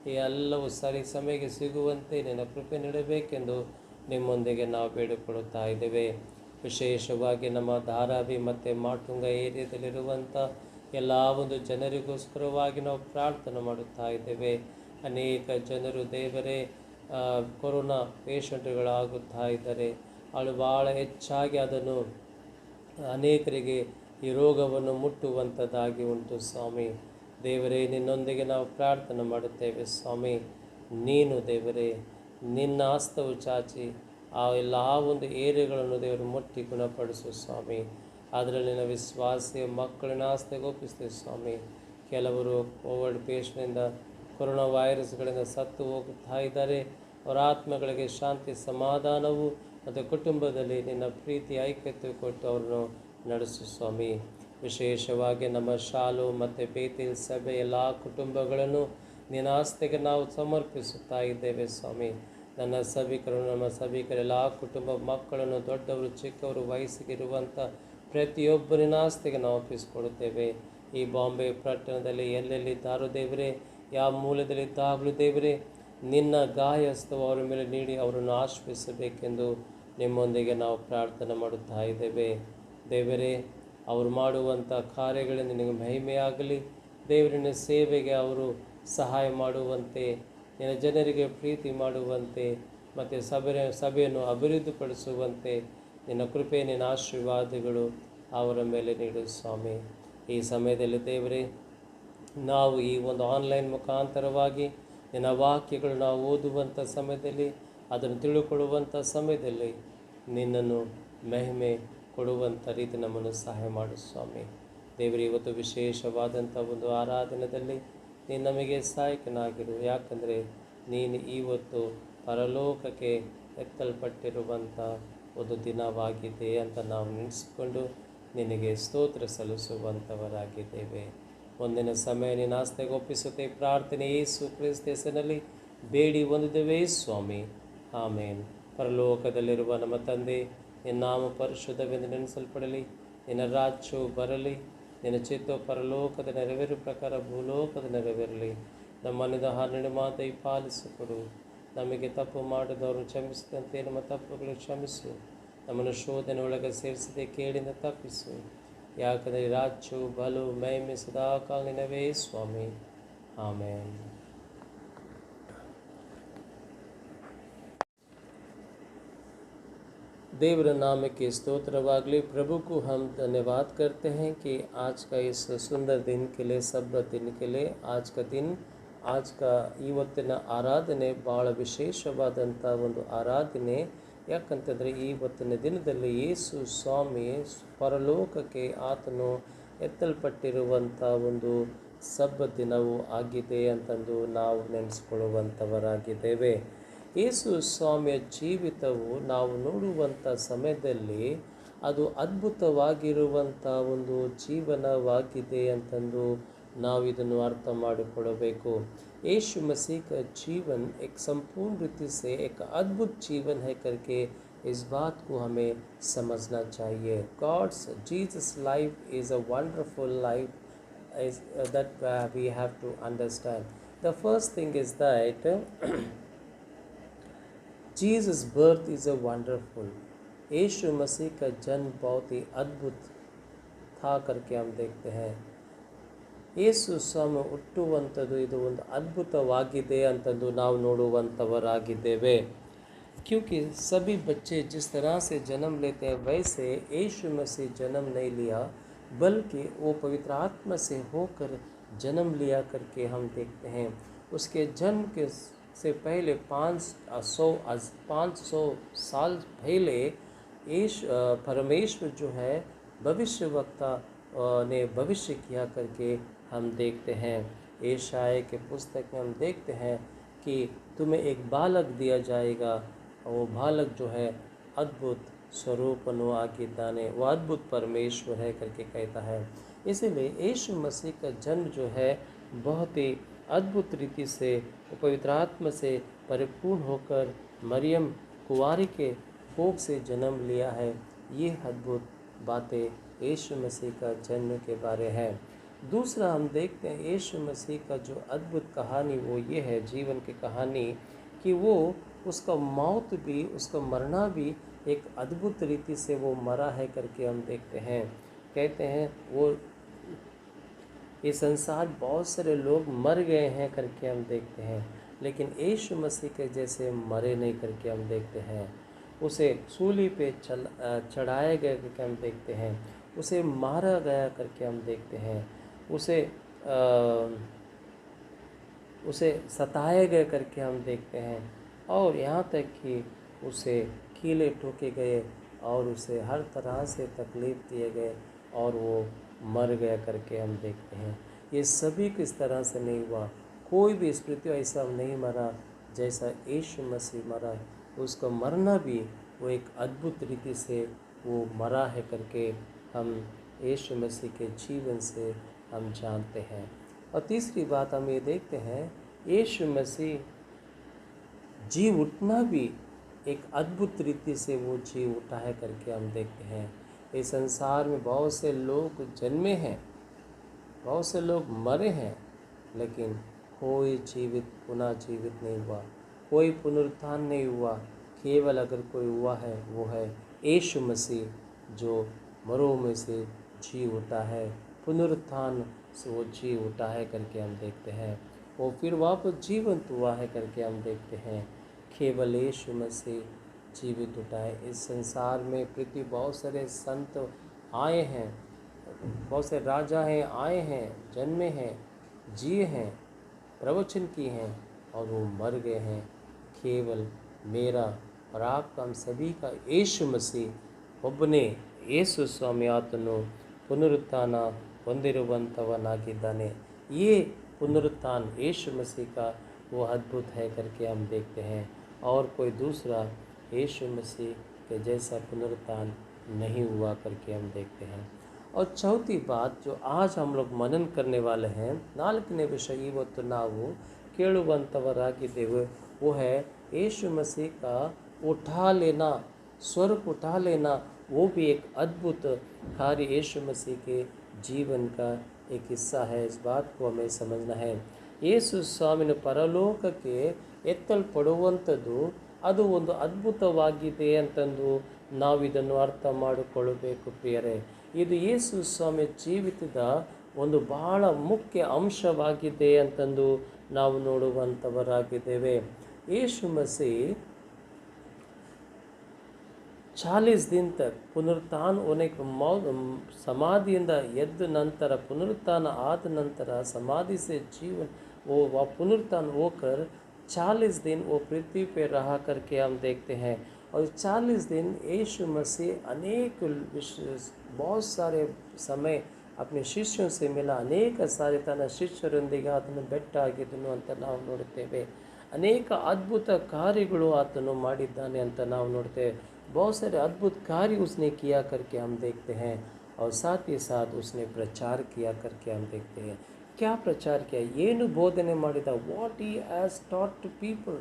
ಈ ಎಲ್ಲವೂ ಸರಿ ಸಮಯಕ್ಕೆ ಸಿಗುವಂತೆ ನಿನ್ನ ಕೃಪೆ ನೀಡಬೇಕೆಂದು ನಿಮ್ಮೊಂದಿಗೆ ನಾವು ಬೇಡಿಕೊಳ್ಳುತ್ತಾ ಇದ್ದೇವೆ. ವಿಶೇಷವಾಗಿ ನಮ್ಮ ಧಾರಾವಿ ಮತ್ತು ಮಾಟುಂಗ ಏರಿಯಾದಲ್ಲಿರುವಂಥ ಎಲ್ಲ ಒಂದು ಜನರಿಗೋಸ್ಕರವಾಗಿ ನಾವು ಪ್ರಾರ್ಥನೆ ಮಾಡುತ್ತಾ ಇದ್ದೇವೆ. ಅನೇಕ ಜನರು ದೇವರೇ ಕೊರೋನಾ ಪೇಷಂಟ್ಗಳಾಗುತ್ತಾ ಇದ್ದಾರೆ. ಅವಳು ಭಾಳ ಹೆಚ್ಚಾಗಿ ಅದನ್ನು ಅನೇಕರಿಗೆ ಈ ರೋಗವನ್ನು ಮುಟ್ಟುವಂಥದ್ದಾಗಿ ಉಂಟು ಸ್ವಾಮಿ. ದೇವರೇ, ನಿನ್ನೊಂದಿಗೆ ನಾವು ಪ್ರಾರ್ಥನೆ ಮಾಡುತ್ತೇವೆ ಸ್ವಾಮಿ. ನೀನು ದೇವರೇ, ನಿನ್ನ ಹಸ್ತವು ಚಾಚಿ ಆ ಎಲ್ಲ ಒಂದು ಏರಿಯಾಗಳನ್ನು ದೇವರು ಮುಟ್ಟಿ ಗುಣಪಡಿಸು ಸ್ವಾಮಿ. ಅದರಲ್ಲಿನ ವಿಶ್ವಾಸಿ ಮಕ್ಕಳನ್ನ ಆಸ್ತೆಗೆ ಒಪ್ಪಿಸ್ತೇವೆ ಸ್ವಾಮಿ. ಕೆಲವರು ಕೋವಿಡ್ ಪೇಷಂಟಿಂದ ಕೊರೋನಾ ವೈರಸ್ಗಳಿಂದ ಸತ್ತು ಹೋಗುತ್ತಾ ಇದ್ದಾರೆ. ಅವರ ಆತ್ಮಗಳಿಗೆ ಶಾಂತಿ ಸಮಾಧಾನವು ಮತ್ತು ಕುಟುಂಬದಲ್ಲಿ ನಿನ್ನ ಪ್ರೀತಿ ಐಕ್ಯತೆ ಕೊಟ್ಟು ಅವರನ್ನು ನಡೆಸು ಸ್ವಾಮಿ. ವಿಶೇಷವಾಗಿ ನಮ್ಮ ಶಾಲು ಮತ್ತು ಬೇತೇಲ್ ಸಭೆ ಎಲ್ಲ ಕುಟುಂಬಗಳನ್ನು ನಿನ್ನ ಆಸ್ತೆಗೆ ನಾವು ಸಮರ್ಪಿಸುತ್ತಾ ಇದ್ದೇವೆ ಸ್ವಾಮಿ. ನನ್ನ ಸಭಿಕರು, ನಮ್ಮ ಸಭಿಕರೆಲ್ಲ ಕುಟುಂಬ ಮಕ್ಕಳನ್ನು, ದೊಡ್ಡವರು ಚಿಕ್ಕವರು ವಯಸ್ಸಿಗಿರುವಂಥ ಪ್ರತಿಯೊಬ್ಬರಿನ ಆಸ್ತೆಗೆ ನಾವು ಒಪ್ಪಿಸಿಕೊಡುತ್ತೇವೆ. ಈ ಬಾಂಬೆ ಪಟ್ಟಣದಲ್ಲಿ ಎಲ್ಲೆಲ್ಲಿದ್ದಾರೋ ದೇವರೇ, ಯಾವ ಮೂಲದಲ್ಲಿದ್ದಾಗಲೂ ದೇವರೇ, ನಿನ್ನ ಗಾಯಸ್ತವು ಅವರ ಮೇಲೆ ನೀಡಿ ಅವರನ್ನು ಆಶ್ರಯಿಸಬೇಕೆಂದು ನಿಮ್ಮೊಂದಿಗೆ ನಾವು ಪ್ರಾರ್ಥನೆ ಮಾಡುತ್ತಾ ಇದ್ದೇವೆ. ದೇವರೇ, ಅವರು ಮಾಡುವಂಥ ಕಾರ್ಯಗಳಿಂದ ನಿನಗೆ ಮಹಿಮೆಯಾಗಲಿ. ದೇವರಿನ ಸೇವೆಗೆ ಅವರು ಸಹಾಯ ಮಾಡುವಂತೆ, ನಿನ್ನ ಜನರಿಗೆ ಪ್ರೀತಿ ಮಾಡುವಂತೆ ಮತ್ತು ಸಭೆಯನ್ನು ಅಭಿವೃದ್ಧಿಪಡಿಸುವಂತೆ ನಿನ್ನ ಕೃಪೆ, ನಿನ್ನ ಆಶೀರ್ವಾದಗಳು ಅವರ ಮೇಲೆ ನೀಡು ಸ್ವಾಮಿ. ಈ ಸಮಯದಲ್ಲಿ ದೇವರೇ, ನಾವು ಈ ಒಂದು ಆನ್ಲೈನ್ ಮುಖಾಂತರವಾಗಿ ನಿನ್ನ ವಾಕ್ಯಗಳು ನಾವು ಓದುವಂಥ ಸಮಯದಲ್ಲಿ, ಅದನ್ನು ತಿಳುಕೊಳ್ಳುವಂಥ ಸಮಯದಲ್ಲಿ ನಿನ್ನನ್ನು ಮಹಿಮೆ ಕೊಡುವಂಥ ರೀತಿ ನಮ್ಮನ್ನು ಸಹಾಯ ಮಾಡು ಸ್ವಾಮಿ. ದೇವರೇ, ಇವತ್ತು ವಿಶೇಷವಾದಂಥ ಒಂದು ಆರಾಧನೆಯಲ್ಲಿ ನೀನು ನಮಗೆ ಸಹಾಯಕನಾಗಿರು. ಯಾಕಂದರೆ ನೀನು ಇವತ್ತು ಪರಲೋಕಕ್ಕೆ ಎತ್ತಲ್ಪಟ್ಟಿರುವಂಥ ಒಂದು ದಿನವಾಗಿದೆ ಅಂತ ನಾವು ನೆನೆಸಿಕೊಂಡು ನಿನಗೆ ಸ್ತೋತ್ರ ಸಲ್ಲಿಸುವಂಥವರಾಗಿದ್ದೇವೆ. ಮುಂದಿನ ಸಮಯ ನಿನ್ನ ಆಸ್ತೆಗೆ ಒಪ್ಪಿಸುತ್ತೆ. ಪ್ರಾರ್ಥನೆ ಯೇಸು ಕ್ರಿಸ್ತ ಹೆಸರಿನಲ್ಲಿ ಬೇಡಿ ಹೊಂದಿದ್ದೇವೆ ಸ್ವಾಮಿ, ಆಮೇನ್. ಪರಲೋಕದಲ್ಲಿರುವ ನಮ್ಮ ತಂದೆ, ನಿನ್ನ ನಾಮ ಪರಿಶುದ್ಧವೆಂದು ನೆನೆಸಲ್ಪಡಲಿ. ನಿನ್ನ ರಾಜ್ಯವು ಬರಲಿ. ನಿನ್ನ ಚಿತ್ತ ಪರಲೋಕದ ನೆರವೇರು ಪ್ರಕಾರ ಭೂಲೋಕದ ನೆರವೇರಲಿ. ನಮ್ಮನ್ನಿಂದ ಹಾರ್ನಡೆ ಮಾತೈ ಪಾಲಿಸಿಕೊಡು. ನಮಗೆ ತಪ್ಪು ಮಾಡಿದವರು ಕ್ಷಮಿಸಿದಂತೆ ನಮ್ಮ ತಪ್ಪುಗಳು ಕ್ಷಮಿಸು. ನಮ್ಮನ್ನು ಶೋಧನೆ ಒಳಗೆ ಸೇರಿಸದೆ ಕೇಳಿಂದ ತಪ್ಪಿಸು. ಯಾಕಂದರೆ ರಾಜ್ಯವು ಬಲು ಮಹಿಮೆ ಸದಾಕಾಲ ನಿನವೇ ಸ್ವಾಮಿ, ಆಮೇನ್. देवर नाम के स्तोत्रवागली। प्रभु को हम धन्यवाद करते हैं कि आज का इस सुंदर दिन के लिए, सब दिन के लिए, आज का ಇವತ್ತಿನ ಆರಾಧನೆ ಭಾಳ ವಿಶೇಷವಾದಂಥ ಒಂದು ಆರಾಧನೆ. ಯಾಕಂತಂದರೆ ಇವತ್ತಿನ ದಿನದಲ್ಲಿ ಯೇಸು ಸ್ವಾಮಿ ಪರಲೋಕಕ್ಕೆ ಆತನು ಎತ್ತಲ್ಪಟ್ಟಿರುವಂಥ ಒಂದು ಸಬ್ಬ ದಿನವೂ ಆಗಿದೆ ಅಂತಂದು ನಾವು ನೆನೆಸ್ಕೊಳ್ಳುವಂಥವರಾಗಿದ್ದೇವೆ. ಯೇಸು ಸ್ವಾಮಿಯ ಜೀವಿತವು ನಾವು ನೋಡುವಂಥ ಸಮಯದಲ್ಲಿ ಅದು ಅದ್ಭುತವಾಗಿರುವಂಥ ಒಂದು ಜೀವನವಾಗಿದೆ ಅಂತಂದು ನಾವು ಇದನ್ನು ಅರ್ಥ ಮಾಡಿಕೊಳ್ಳಬೇಕು. यीशु मसीह का जीवन एक संपूर्ण रीति से एक अद्भुत जीवन है करके इस बात को हमें समझना चाहिए. God's Jesus life is a wonderful life that we have to understand. The first thing is that Jesus' birth is a wonderful. यीशु मसीह का जन्म बहुत ही अद्भुत था करके हम देखते हैं. ಯೇಸು ಸ್ವಾಮಿ ಹುಟ್ಟುವಂಥದ್ದು ಇದು ಒಂದು ಅದ್ಭುತವಾಗಿದೆ ಅಂತಂದು ನಾವು ನೋಡುವಂಥವರಾಗಿದ್ದೇವೆ. क्योंकि सभी बच्चे जिस तरह से जन्म लेते हैं वैसे यीशु मसीह जन्म नहीं लिया, बल्कि वो पवित्र आत्मा से होकर जन्म लिया करके हम देखते हैं. उसके जन्म के से पहले 500 साल पहले परमेश्वर जो है भविष्यवक्ता ने भविष्य किया करके हम देखते हैं. यशायाह के पुस्तक में हम देखते हैं कि तुम्हें एक बालक दिया जाएगा, वो बालक जो है अद्भुत स्वरूपनु आगिदाने, वो अद्भुत परमेश्वर है करके कहता है. इसीलिए यीशु मसीह का जन्म जो है बहुत ही अद्भुत रीति से पवित्र आत्मा से परिपूर्ण होकर मरियम कुंवारी के कोख से जन्म लिया है. ये अद्भुत बातें यीशु मसीह का जन्म के बारे हैं. दूसरा हम देखते हैं यीशु मसीह का जो अद्भुत कहानी वो ये है, जीवन की कहानी, कि वो उसका मौत भी, उसका मरना भी एक अद्भुत रीति से वो मरा है करके हम देखते हैं. कहते हैं वो ये संसार बहुत सारे लोग मर गए हैं करके हम देखते हैं, लेकिन यीशु मसीह के जैसे मरे नहीं करके हम देखते हैं. उसे सूली पे चढ़ाया गया करके हम देखते हैं. उसे मारा गया करके हम देखते हैं. उसे सताए गए करके हम देखते हैं. और यहाँ तक कि उसे कीले ठोके गए और उसे हर तरह से तकलीफ़ दिए गए और वो मर गया करके हम देखते हैं। ये सभी किस तरह से नहीं हुआ, कोई भी इस पृथ्वी ऐसा नहीं मरा जैसा यीशु मसीह मरा। उसका मरना भी वो एक अद्भुत रीति से वो मरा है करके हम यीशु मसीह के जीवन से हम जानते हैं। और तीसरी बात हम ये देखते हैं, यीशु मसीह जी उठना भी एक अद्भुत रीति से वो जी उठा है करके हम देखते हैं। इस संसार में बहुत से लोग जन्मे हैं, बहुत से लोग मरे हैं, लेकिन कोई पुनः जीवित नहीं हुआ, कोई पुनरुत्थान नहीं हुआ। केवल अगर कोई हुआ है वो है यीशु मसीह, जो मरों में से जी उठा है, पुनरुत्थान से वो जी उठा है करके हम देखते हैं। वो फिर वापस जीवंत हुआ है करके हम देखते हैं। केवल यीशु मसीह जीवित उठा है। इस संसार में पृथ्वी बहुत सारे संत आए हैं, बहुत से राजा हैं आए हैं, जन्मे हैं, जिए हैं, प्रवचन किए हैं और वो मर गए हैं। केवल मेरा और आपका, हम सभी का यीशु मसीह ಒಬ್ಬನೇ ಯೇಸು ಸ್ವಾಮಿ ಆತನು ಪುನರುತ್ಥಾನ ಹೊಂದಿರುವಂಥವನಾಗಿದ್ದಾನೆ। ये पुनरुत्थान यीशु मसीह का वो अद्भुत है करके हम देखते हैं, और कोई दूसरा यीशु मसीह के जैसा पुनरुत्थान नहीं हुआ करके हम देखते हैं। और चौथी बात जो आज हम लोग मनन करने वाले हैं, ನಾಲ್ಕನೇ ವಿಷಯ ಇವತ್ತು ನಾವು ಕೇಳುವಂಥವರಾಗಿದ್ದೇವೆ, वो है यीशु मसीह का उठा लेना, स्वर्ग उठा लेना। वो भी एक अद्भुत कार्य यीशु मसीह के जीवन का एक हिस्सा है। इस बात को हमें समझना है। ಯೇಸು ಸ್ವಾಮಿನ ಪರಲೋಕಕ್ಕೆ ಎತ್ತಲ್ಪಡುವಂಥದ್ದು ಅದು ಒಂದು ಅದ್ಭುತವಾಗಿದೆ ಅಂತಂದು ನಾವು ಇದನ್ನು ಅರ್ಥ ಮಾಡಿಕೊಳ್ಳಬೇಕು ಪ್ರಿಯರೇ। ಇದು ಯೇಸು ಸ್ವಾಮಿ ಜೀವಿತದ ಒಂದು ಬಹಳ ಮುಖ್ಯ ಅಂಶವಾಗಿದೆ ಅಂತಂದು ನಾವು ನೋಡುವಂಥವರಾಗಿದ್ದೇವೆ। ಯೇಸು मसीह 40 दिन तक पुनरुत्थान होने के समाधिಯಿಂದ ಎದ್ದ ನಂತರ, पुनरुत्थान आद नंतर समाधि से जीवन वो पुनरुत्थान होकर 40 दिन वो पृथ्वी पे रहा करके हम देखते हैं। और 40 दिन यीशु मसीह अनेक बहुत सारे समय अपने ಶಿಷ್ಯರ से मिला, ಅನೇಕ ಸಾರಿ ತನ್ನ ಶಿಷ್ಯರೊಂದಿಗೆ ಆತನು ಭೇಟಿಯಾಗಿದ್ದನು ಅಂತ ನಾವು ನೋಡುತ್ತೇವೆ। ಅನೇಕ ಅದ್ಭುತ ಕಾರ್ಯಗಳು ಆತನು ಮಾಡಿದ್ದಾನೆ ಅಂತ ನಾವು ನೋಡ್ತೇವೆ। बहुत सारे अद्भुत कार्य उसने किया करके हम देखते हैं, और साथ ही साथ उसने प्रचार किया करके हम देखते हैं। क्या प्रचार किया, ಏನು ಬೋಧನೆ ಮಾಡಿದ, what he has taught to people,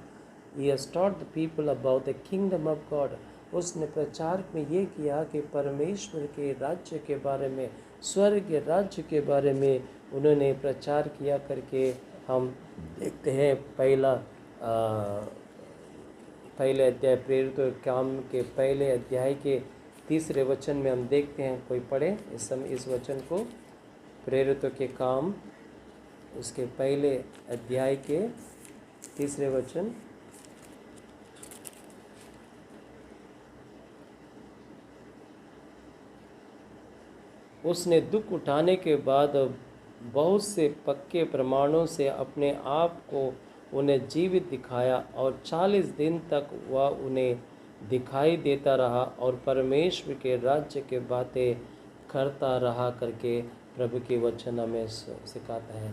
he has taught the people about the kingdom of God। उसने प्रचार में ये किया कि परमेश्वर के राज्य के बारे में, स्वर्ग राज्य के बारे में उन्होंने प्रचार किया करके हम देखते हैं। पहले अध्याय प्रेरित काम के पहले अध्याय के 3 वचन में हम देखते हैं। कोई पढ़े इस समय इस वचन को, प्रेरितों के काम उसके पहले अध्याय के 3 वचन। उसने दुख उठाने के बाद बहुत से पक्के प्रमाणों से अपने आप को उन्हें जीवित दिखाया, और 40 दिन तक वह उन्हें दिखाई देता रहा और परमेश्वर के राज्य के बातें करता रहा करके प्रभु के वचन हमें सिखाता है।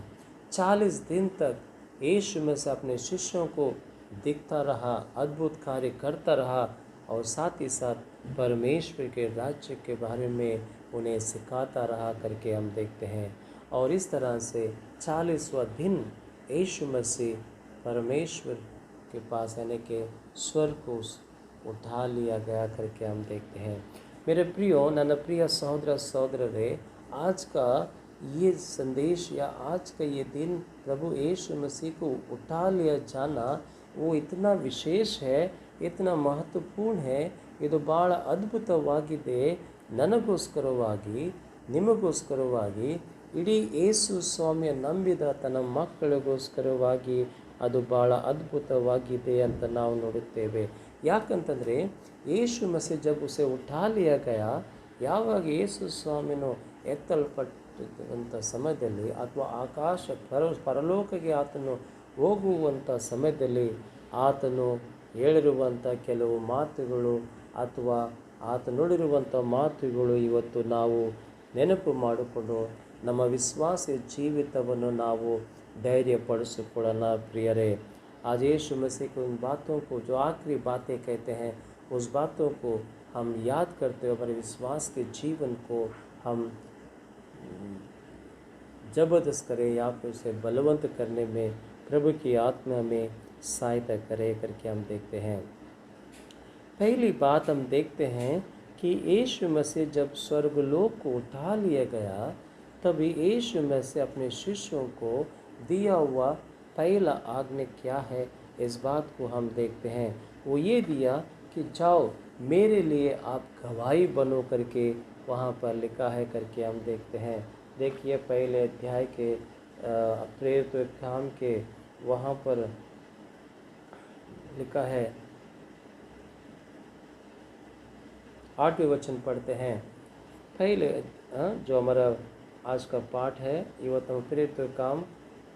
40 दिन तक यीशु में से अपने शिष्यों को दिखता रहा, अद्भुत कार्य करता रहा, और साथ ही साथ परमेश्वर के राज्य के बारे में उन्हें सिखाता रहा करके हम देखते हैं। और इस तरह से 40वां दिन यीशु मसीह परमेश्वर के पास यानी कि स्वर्ग को उठा लिया गया करके हम देखते हैं। मेरे प्रियो, ನನ್ನ ಪ್ರಿಯ ಸಹೋದರ ಸಹೋದರರೇ, आज का ये संदेश या आज का ये दिन प्रभु यीशु मसीह को उठा लिया जाना वो इतना विशेष है, इतना महत्वपूर्ण है। ಇದು ಭಾಳ ಅದ್ಭುತವಾಗಿದೆ ನನಗೋಸ್ಕರವಾಗಿ, ನಿಮಗೋಸ್ಕರವಾಗಿ, ಇಡೀ ಯೇಸು ಸ್ವಾಮಿಯ ನಂಬಿದ ತನ್ನ ಮಕ್ಕಳಿಗೋಸ್ಕರವಾಗಿ ಅದು ಭಾಳ ಅದ್ಭುತವಾಗಿದೆ ಅಂತ ನಾವು ನೋಡುತ್ತೇವೆ। ಯಾಕಂತಂದರೆ ಯೇಸು ಮಸೀಹ ಜಬ್ ಉಸೆ ಉಠಾ ಲಿಯಾ ಗಯಾ, ಯಾವಾಗ ಯೇಸು ಸ್ವಾಮಿನು ಎತ್ತಲ್ಪಟ್ಟಂಥ ಸಮಯದಲ್ಲಿ ಅಥವಾ ಆಕಾಶ ಪರಲೋಕಕ್ಕೆ ಆತನು ಹೋಗುವಂಥ ಸಮಯದಲ್ಲಿ ಆತನು ಹೇಳಿರುವಂಥ ಕೆಲವು ಮಾತುಗಳು ಅಥವಾ ಆತ ನುಡಿರುವಂಥ ಮಾತುಗಳು ಇವತ್ತು ನಾವು ನೆನಪು ಮಾಡಿಕೊಂಡು ನಮ್ಮ ವಿಶ್ವಾಸ ಜೀವಿತವನ್ನು ನಾವು धैर्यपಡಿಸಿಕೊಳ್ಳೋಣ प्रियरे। आज यीशु मसीह की उन बातों को जो आखिरी बातें कहते हैं उस बातों को हम याद करते हुए हमारे विश्वास के जीवन को हम जबरदस्त करें या फिर उसे बलवंत करने में प्रभु की आत्मा में सहायता करे करके हम देखते हैं। पहली बात हम देखते हैं कि यीशु मसीह जब स्वर्गलोक को उठा लिया गया तभी यीशु मसीह अपने शिष्यों को दिया हुआ पहला आज्ञा क्या है, इस बात को हम देखते हैं। वो ये दिया कि जाओ मेरे लिए आप गवाही बनो करके वहाँ पर लिखा है करके हम देखते हैं। देखिए पहले अध्याय के प्रेरित काम के वहाँ पर लिखा है 8वें वचन पढ़ते हैं। पहले जो हमारा आज का पाठ है ಇವತ್ತು हम प्रेरित काम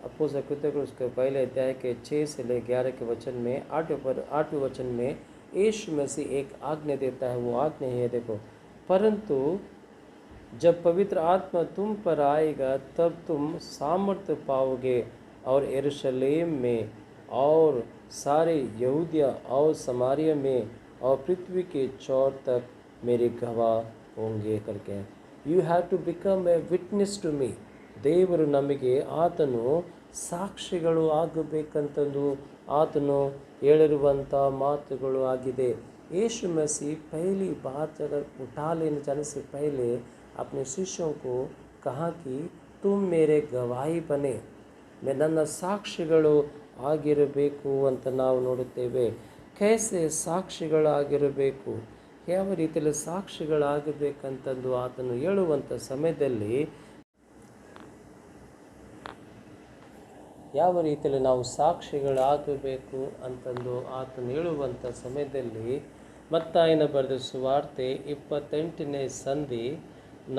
अपोस्तल कृत्य के उसके पहले अध्याय के 6 से ले 11 के वचन में 8वें वचन में यीशु मसीह एक आज्ञा देता है। वो आज्ञा है देखो, परंतु जब पवित्र आत्मा तुम पर आएगा तब तुम सामर्थ्य पाओगे और यरूशलेम में और सारे यहूदिया और समारिया में और पृथ्वी के चौर तक मेरे गवाह होंगे करके। You have to become a witness to me. ದೇವರು ನಮಗೆ ಆತನು ಸಾಕ್ಷಿಗಳು ಆಗಬೇಕಂತಂದು ಆತನು ಹೇಳಿರುವಂಥ ಮಾತುಗಳು ಆಗಿದೆ। यीशु मसीह पहली बात अगर उठा लेने जाने से पहले अपने शिष्यों को कहा कि तुम मेरे गवाही बने, ನನ್ನ ಸಾಕ್ಷಿಗಳು ಆಗಿರಬೇಕು ಅಂತ ನಾವು ನೋಡುತ್ತೇವೆ। कैसे ಸಾಕ್ಷಿಗಳಾಗಿರಬೇಕು, ಯಾವ ರೀತಿಯಲ್ಲಿ ಸಾಕ್ಷಿಗಳಾಗಬೇಕಂತಂದು ಆತನು ಹೇಳುವಂಥ ಸಮಯದಲ್ಲಿ ಯಾವ ರೀತಿಯಲ್ಲಿ ನಾವು ಸಾಕ್ಷಿಗಳಾಗಬೇಕು ಅಂತಂದು ಆತನು ಹೇಳುವಂಥ ಸಮಯದಲ್ಲಿ ಮತ್ತಾಯನ ಬರೆದ ಸುವಾರ್ತೆ 28ನೇ ಸಂಧಿ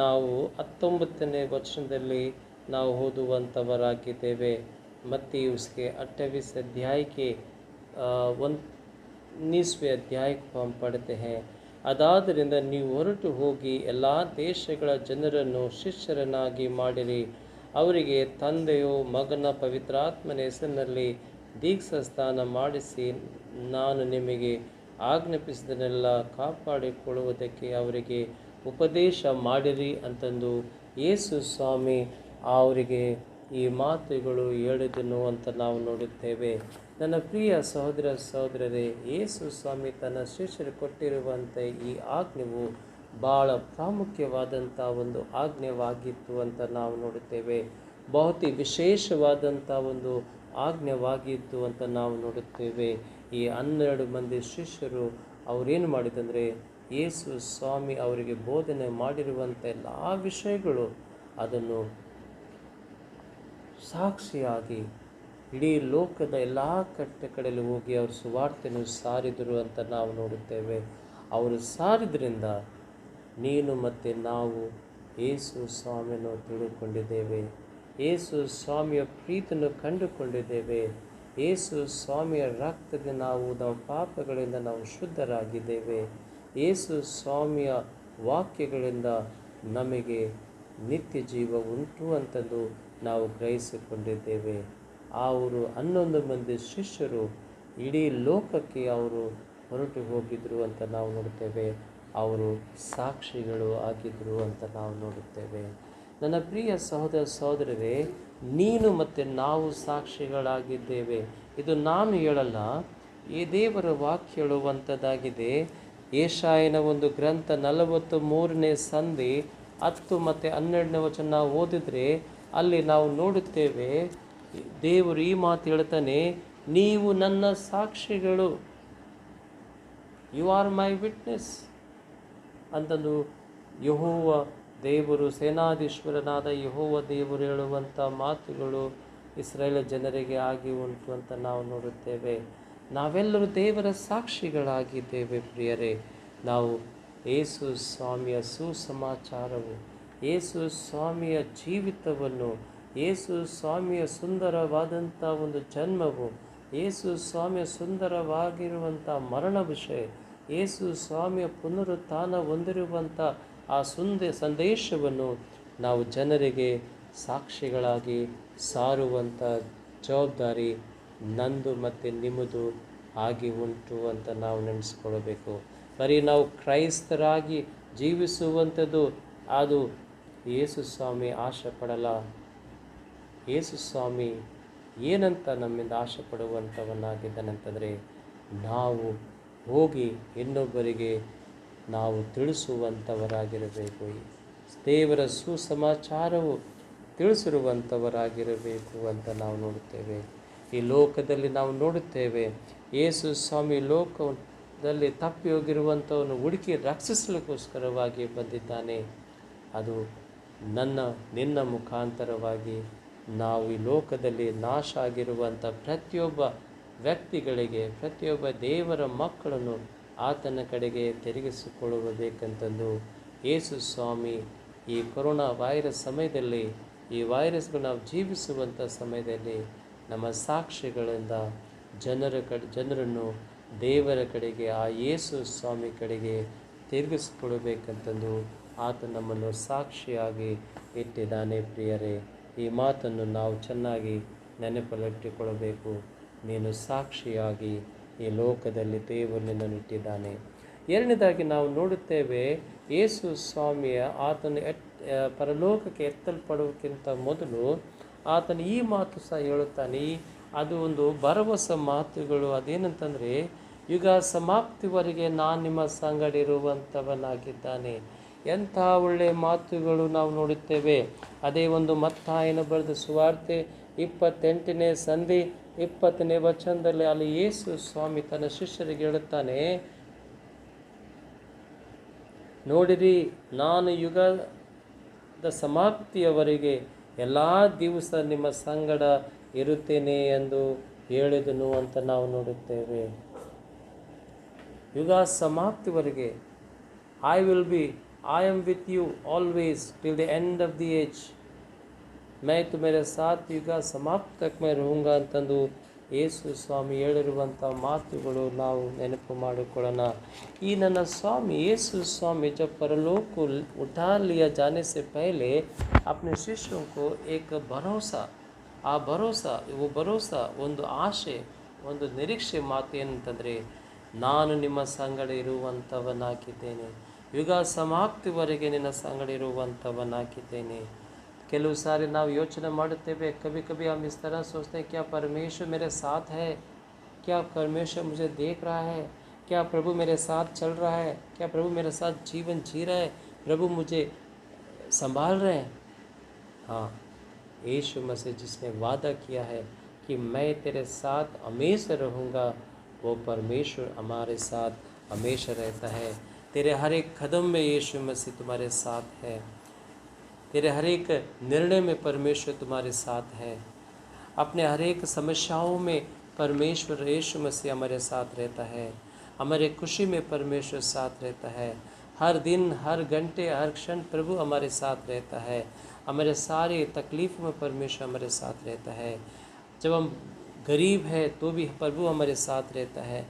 ನಾವು 19ನೇ ವಚನದಲ್ಲಿ ನಾವು ಓದುವಂಥವರಾಗಿದ್ದೇವೆ। मत्ती उसके 28 अध्याय के 19वें अध्याय को हम पढ़ते हैं। ಅದಾದ್ದರಿಂದ ನೀವು ಹೊರಟು ಹೋಗಿ ಎಲ್ಲ ದೇಶಗಳ ಜನರನ್ನು ಶಿಷ್ಯರನ್ನಾಗಿ ಮಾಡಿರಿ, ಅವರಿಗೆ ತಂದೆಯೋ ಮಗನ ಪವಿತ್ರಾತ್ಮನ ಹೆಸರಿನಲ್ಲಿ ದೀಕ್ಷಾಸ್ನಾನ ಮಾಡಿಸಿ ನಾನು ನಿಮಗೆ ಆಜ್ಞಾಪಿಸಿದನ್ನೆಲ್ಲ ಕಾಪಾಡಿಕೊಳ್ಳುವುದಕ್ಕೆ ಅವರಿಗೆ ಉಪದೇಶ ಮಾಡಿರಿ ಅಂತಂದು ಯೇಸು ಸ್ವಾಮಿ ಅವರಿಗೆ ಈ ಮಾತುಗಳು ಹೇಳಿದನು ಅಂತ ನಾವು ನೋಡುತ್ತೇವೆ। ನನ್ನ ಪ್ರಿಯ ಸಹೋದರ ಸಹೋದರರೇ, ಯೇಸು ಸ್ವಾಮಿ ತನ್ನ ಶಿಷ್ಯರು ಕೊಟ್ಟಿರುವಂಥ ಈ ಆಜ್ಞೆಯು ಭಾಳ ಪ್ರಾಮುಖ್ಯವಾದಂಥ ಒಂದು ಆಜ್ಞೆವಾಗಿತ್ತು ಅಂತ ನಾವು ನೋಡುತ್ತೇವೆ। ಬಹುತಿ ವಿಶೇಷವಾದಂಥ ಒಂದು ಆಜ್ಞೆವಾಗಿತ್ತು ಅಂತ ನಾವು ನೋಡುತ್ತೇವೆ। ಈ 12 ಮಂದಿ ಶಿಷ್ಯರು ಅವರೇನು ಮಾಡಿದಂದರೆ ಯೇಸು ಸ್ವಾಮಿ ಅವರಿಗೆ ಬೋಧನೆ ಮಾಡಿರುವಂಥ ಎಲ್ಲ ವಿಷಯಗಳು ಅದನ್ನು ಸಾಕ್ಷಿಯಾಗಿ ಇಡೀ ಲೋಕದ ಎಲ್ಲ ಕಡೆಯಲ್ಲಿ ಹೋಗಿ ಅವರು ಸುವಾರ್ತೆಯನ್ನು ಸಾರಿದರು ಅಂತ ನಾವು ನೋಡುತ್ತೇವೆ। ಅವರು ಸಾರಿದ್ರಿಂದ ನೀನು ಮತ್ತು ನಾವು ಯೇಸು ಸ್ವಾಮಿಯನ್ನು ತಿಳಿದುಕೊಂಡಿದ್ದೇವೆ, ಯೇಸು ಸ್ವಾಮಿಯ ಪ್ರೀತಿಯನ್ನು ಕಂಡುಕೊಂಡಿದ್ದೇವೆ, ಯೇಸು ಸ್ವಾಮಿಯ ರಕ್ತದಿಂದ ನಾವು ನಮ್ಮ ಪಾಪಗಳಿಂದ ನಾವು ಶುದ್ಧರಾಗಿದ್ದೇವೆ, ಯೇಸು ಸ್ವಾಮಿಯ ವಾಕ್ಯಗಳಿಂದ ನಮಗೆ ನಿತ್ಯ ಜೀವ ಉಂಟು ಅಂತಂದು ನಾವು ಗ್ರಹಿಸಿಕೊಂಡಿದ್ದೇವೆ। ಅವರು 11 ಮಂದಿ ಶಿಷ್ಯರು ಇಡೀ ಲೋಕಕ್ಕೆ ಅವರು ಹೊರಟು ಹೋಗಿದ್ರು ಅಂತ ನಾವು ನೋಡುತ್ತೇವೆ, ಅವರು ಸಾಕ್ಷಿಗಳು ಆಗಿದ್ದರು ಅಂತ ನಾವು ನೋಡುತ್ತೇವೆ। ನನ್ನ ಪ್ರಿಯ ಸಹೋದರ ಸಹೋದರರೇ, ನೀನು ಮತ್ತು ನಾವು ಸಾಕ್ಷಿಗಳಾಗಿದ್ದೇವೆ। ಇದು ನಾನು ಹೇಳಲ್ಲ, ಈ ದೇವರ ವಾಕ್ಯ ಹೇಳುವಂಥದ್ದಾಗಿದೆ। ಯೆಶಾಯನ ಒಂದು ಗ್ರಂಥ 43ನೇ ಸಂಧಿ 10 ಮತ್ತು 12ನೇ ವಚನ ನಾವು ಓದಿದರೆ ಅಲ್ಲಿ ನಾವು ನೋಡುತ್ತೇವೆ, ದೇವರು ಈ ಮಾತು ಹೇಳ್ತಾನೆ, ನೀವು ನನ್ನ ಸಾಕ್ಷಿಗಳು, ಯು ಆರ್ ಮೈ ವಿಟ್ನೆಸ್ ಅಂತಂದು ಯೆಹೋವ ದೇವರು, ಸೇನಾಧೀಶ್ವರನಾದ ಯೆಹೋವ ದೇವರು ಹೇಳುವಂಥ ಮಾತುಗಳು ಇಸ್ರಾಯೇಲ್ ಜನರಿಗೆ ಆಗಿ ಉಂಟು ಅಂತ ನಾವು ನೋಡುತ್ತೇವೆ। ನಾವೆಲ್ಲರೂ ದೇವರ ಸಾಕ್ಷಿಗಳಾಗಿದ್ದೇವೆ ಪ್ರಿಯರೇ। ನಾವು ಯೇಸು ಸ್ವಾಮಿಯ ಸುಸಮಾಚಾರವು, ಯೇಸು ಸ್ವಾಮಿಯ ಜೀವಿತವನ್ನು, ಯೇಸು ಸ್ವಾಮಿಯ ಸುಂದರವಾದಂಥ ಒಂದು ಜನ್ಮವು ಯೇಸು ಸ್ವಾಮಿಯ ಸುಂದರವಾಗಿರುವಂಥ ಮರಣ ವಿಷಯ, ಯೇಸು ಸ್ವಾಮಿಯ ಪುನರುತ್ಥಾನ ಹೊಂದಿರುವಂಥ ಆ ಸಂದೇಶವನ್ನು ನಾವು ಜನರಿಗೆ ಸಾಕ್ಷಿಗಳಾಗಿ ಸಾರುವಂಥ ಜವಾಬ್ದಾರಿ ನಂದು ಮತ್ತು ನಿಮ್ಮದು ಆಗಿ ಉಂಟು ಅಂತ ನಾವು ನೆನೆಸ್ಕೊಳ್ಬೇಕು. ಬರೀ ನಾವು ಕ್ರೈಸ್ತರಾಗಿ ಜೀವಿಸುವಂಥದ್ದು ಅದು ಯೇಸು ಸ್ವಾಮಿ ಆಶೆ ಪಡಲ್ಲ. ಯೇಸು ಸ್ವಾಮಿ ಏನಂತ ನಮ್ಮಿಂದ ಆಶೆ ಪಡುವಂಥವನಾಗಿದ್ದಾನಂತಂದರೆ, ನಾವು ಹೋಗಿ ಇನ್ನೊಬ್ಬರಿಗೆ ನಾವು ತಿಳಿಸುವಂಥವರಾಗಿರಬೇಕು. ದೇವರ ಸುಸಮಾಚಾರವು ತಿಳಿಸಿರುವಂಥವರಾಗಿರಬೇಕು ಅಂತ ನಾವು ನೋಡುತ್ತೇವೆ. ಈ ಲೋಕದಲ್ಲಿ ನಾವು ನೋಡುತ್ತೇವೆ, ಯೇಸು ಸ್ವಾಮಿ ಲೋಕದಲ್ಲಿ ತಪ್ಪಿ ಹೋಗಿರುವಂಥವನ್ನು ಹುಡುಕಿ ರಕ್ಷಿಸಲಿಕ್ಕೋಸ್ಕರವಾಗಿ ಬಂದಿದ್ದಾನೆ. ಅದು ನಿನ್ನ ಮುಖಾಂತರವಾಗಿ ನಾವು ಈ ಲೋಕದಲ್ಲಿ ನಾಶ ಆಗಿರುವಂಥ ಪ್ರತಿಯೊಬ್ಬ ವ್ಯಕ್ತಿಗಳಿಗೆ, ಪ್ರತಿಯೊಬ್ಬ ದೇವರ ಮಕ್ಕಳನ್ನು ಆತನ ಕಡೆಗೆ ತಿರುಗಿಸಿಕೊಳ್ಳಬೇಕಂತಂದು ಯೇಸು ಸ್ವಾಮಿ ಈ ಕೊರೋನಾ ವೈರಸ್ ಸಮಯದಲ್ಲಿ, ಈ ವೈರಸ್ಗಳು ನಾವು ಜೀವಿಸುವಂಥ ಸಮಯದಲ್ಲಿ ನಮ್ಮ ಸಾಕ್ಷಿಗಳಿಂದ ಜನರನ್ನು ದೇವರ ಕಡೆಗೆ, ಆ ಯೇಸು ಸ್ವಾಮಿ ಕಡೆಗೆ ತಿರುಗಿಸಿಕೊಡಬೇಕಂತಂದು ಆತ ನಮ್ಮನ್ನು ಸಾಕ್ಷಿಯಾಗಿ ಇಟ್ಟಿದ್ದಾನೆ. ಪ್ರಿಯರೇ, ಈ ಮಾತನ್ನು ನಾವು ಚೆನ್ನಾಗಿ ನೆನಪಲ್ಲಿಟ್ಟುಕೊಳ್ಳಬೇಕು. ನೀನು ಸಾಕ್ಷಿಯಾಗಿ ಈ ಲೋಕದಲ್ಲಿ ದೇವರು ನಿನ್ನನ್ನು ಇಟ್ಟಿದ್ದಾನೆ. ಎರಡನೇದಾಗಿ ನಾವು ನೋಡುತ್ತೇವೆ, ಯೇಸು ಸ್ವಾಮಿಯ ಆತನು ಪರಲೋಕಕ್ಕೆ ಎತ್ತಲ್ಪಡುವುದಕ್ಕಿಂತ ಮೊದಲು ಆತನು ಈ ಮಾತು ಸಹ ಹೇಳುತ್ತಾನೆ. ಅದು ಒಂದು ಭರವಸೆ ಮಾತುಗಳು. ಅದೇನಂತಂದರೆ, ಯುಗ ಸಮಾಪ್ತಿವರೆಗೆ ನಾನು ನಿಮ್ಮ ಸಂಗಡಿರುವಂಥವನಾಗಿದ್ದಾನೆ. ಎಂಥ ಒಳ್ಳೆಯ ಮಾತುಗಳು ನಾವು ನೋಡುತ್ತೇವೆ. ಅದೇ ಒಂದು ಮತ್ತಾಯನ ಬರೆದ ಸುವಾರ್ತೆ 28ನೇ ಸಂಧಿ 20ನೇ ವಚನದಲ್ಲಿ ಅಲ್ಲಿ ಯೇಸು ಸ್ವಾಮಿ ತನ್ನ ಶಿಷ್ಯರಿಗೆ ಹೇಳುತ್ತಾನೆ, ನೋಡಿರಿ, ನಾನು ಯುಗದ ಸಮಾಪ್ತಿಯವರೆಗೆ ಎಲ್ಲ ದಿವಸ ನಿಮ್ಮ ಸಂಗಡ ಇರುತ್ತೇನೆ ಎಂದು ಹೇಳಿದನು ಅಂತ ನಾವು ನೋಡುತ್ತೇವೆ. ಯುಗ ಸಮಾಪ್ತಿವರೆಗೆ I am with you always till the end of the age. मैं तुम्हारे साथ ಯುಗ ಸಮಾಪ್ತಿ ತಕ್ मैं रहूँगा ಅಂತಂದು ಯೇಸು ಸ್ವಾಮಿ ಹೇಳಿರುವಂಥ ಮಾತುಗಳು ನಾವು ನೆನಪು ಮಾಡಿಕೊಳ್ಳೋಣ. ಈ ನನ್ನ ಸ್ವಾಮಿ ಯೇಸು स्वामी जब परलोक को उठा लिया जाने से पहले अपने शिष्यों को एक भरोसा, ಆ ಭರೋಸಾ ಒಂದು ಆಶೆ, ಒಂದು ನಿರೀಕ್ಷೆ ಮಾತು ಏನಂತಂದರೆ, ನಾನು ನಿಮ್ಮ ಸಂಗಡ ಇರುವಂಥವನಾಗಿದ್ದೇನೆ, ಯುಗ ಸಮಾಪ್ತಿವರೆಗೆ ನಿನ್ನ ಸಂಗಡ ಇರುವಂಥವನಾಗಿದ್ದೇನೆ. ಕೆಲವು ಸಾರಿ ನಾವು ಯೋಚನೆ ಮಾಡುತ್ತೇವೆ, कभी कभी हम इस तरह सोचते हैं, क्या परमेश्वर मेरे साथ है, क्या परमेश्वर मुझे देख रहा है, क्या प्रभु मेरे साथ चल रहा है, क्या प्रभु मेरे साथ जीवन जी रहा है, प्रभु मुझे संभाल रहे हैं. हाँ, यीशु मसीह जिसने वादा किया है कि मैं तेरे साथ हमेशा रहूँगा, वो परमेश्वर हमारे साथ हमेशा रहता है. तेरे हर एक कदम में यीशु मसीह तुम्हारे साथ है. तेरे हर एक निर्णय में परमेश्वर तुम्हारे साथ है. अपने हर एक समस्याओं में परमेश्वर यीशु मसीह हमारे साथ रहता है. हमारे खुशी में परमेश्वर साथ रहता है. हर दिन, हर घंटे, हर क्षण प्रभु हमारे साथ रहता है. हमारे सारे तकलीफ़ में परमेश्वर हमारे साथ रहता है. जब हम गरीब हैं तो भी प्रभु हमारे साथ रहता है.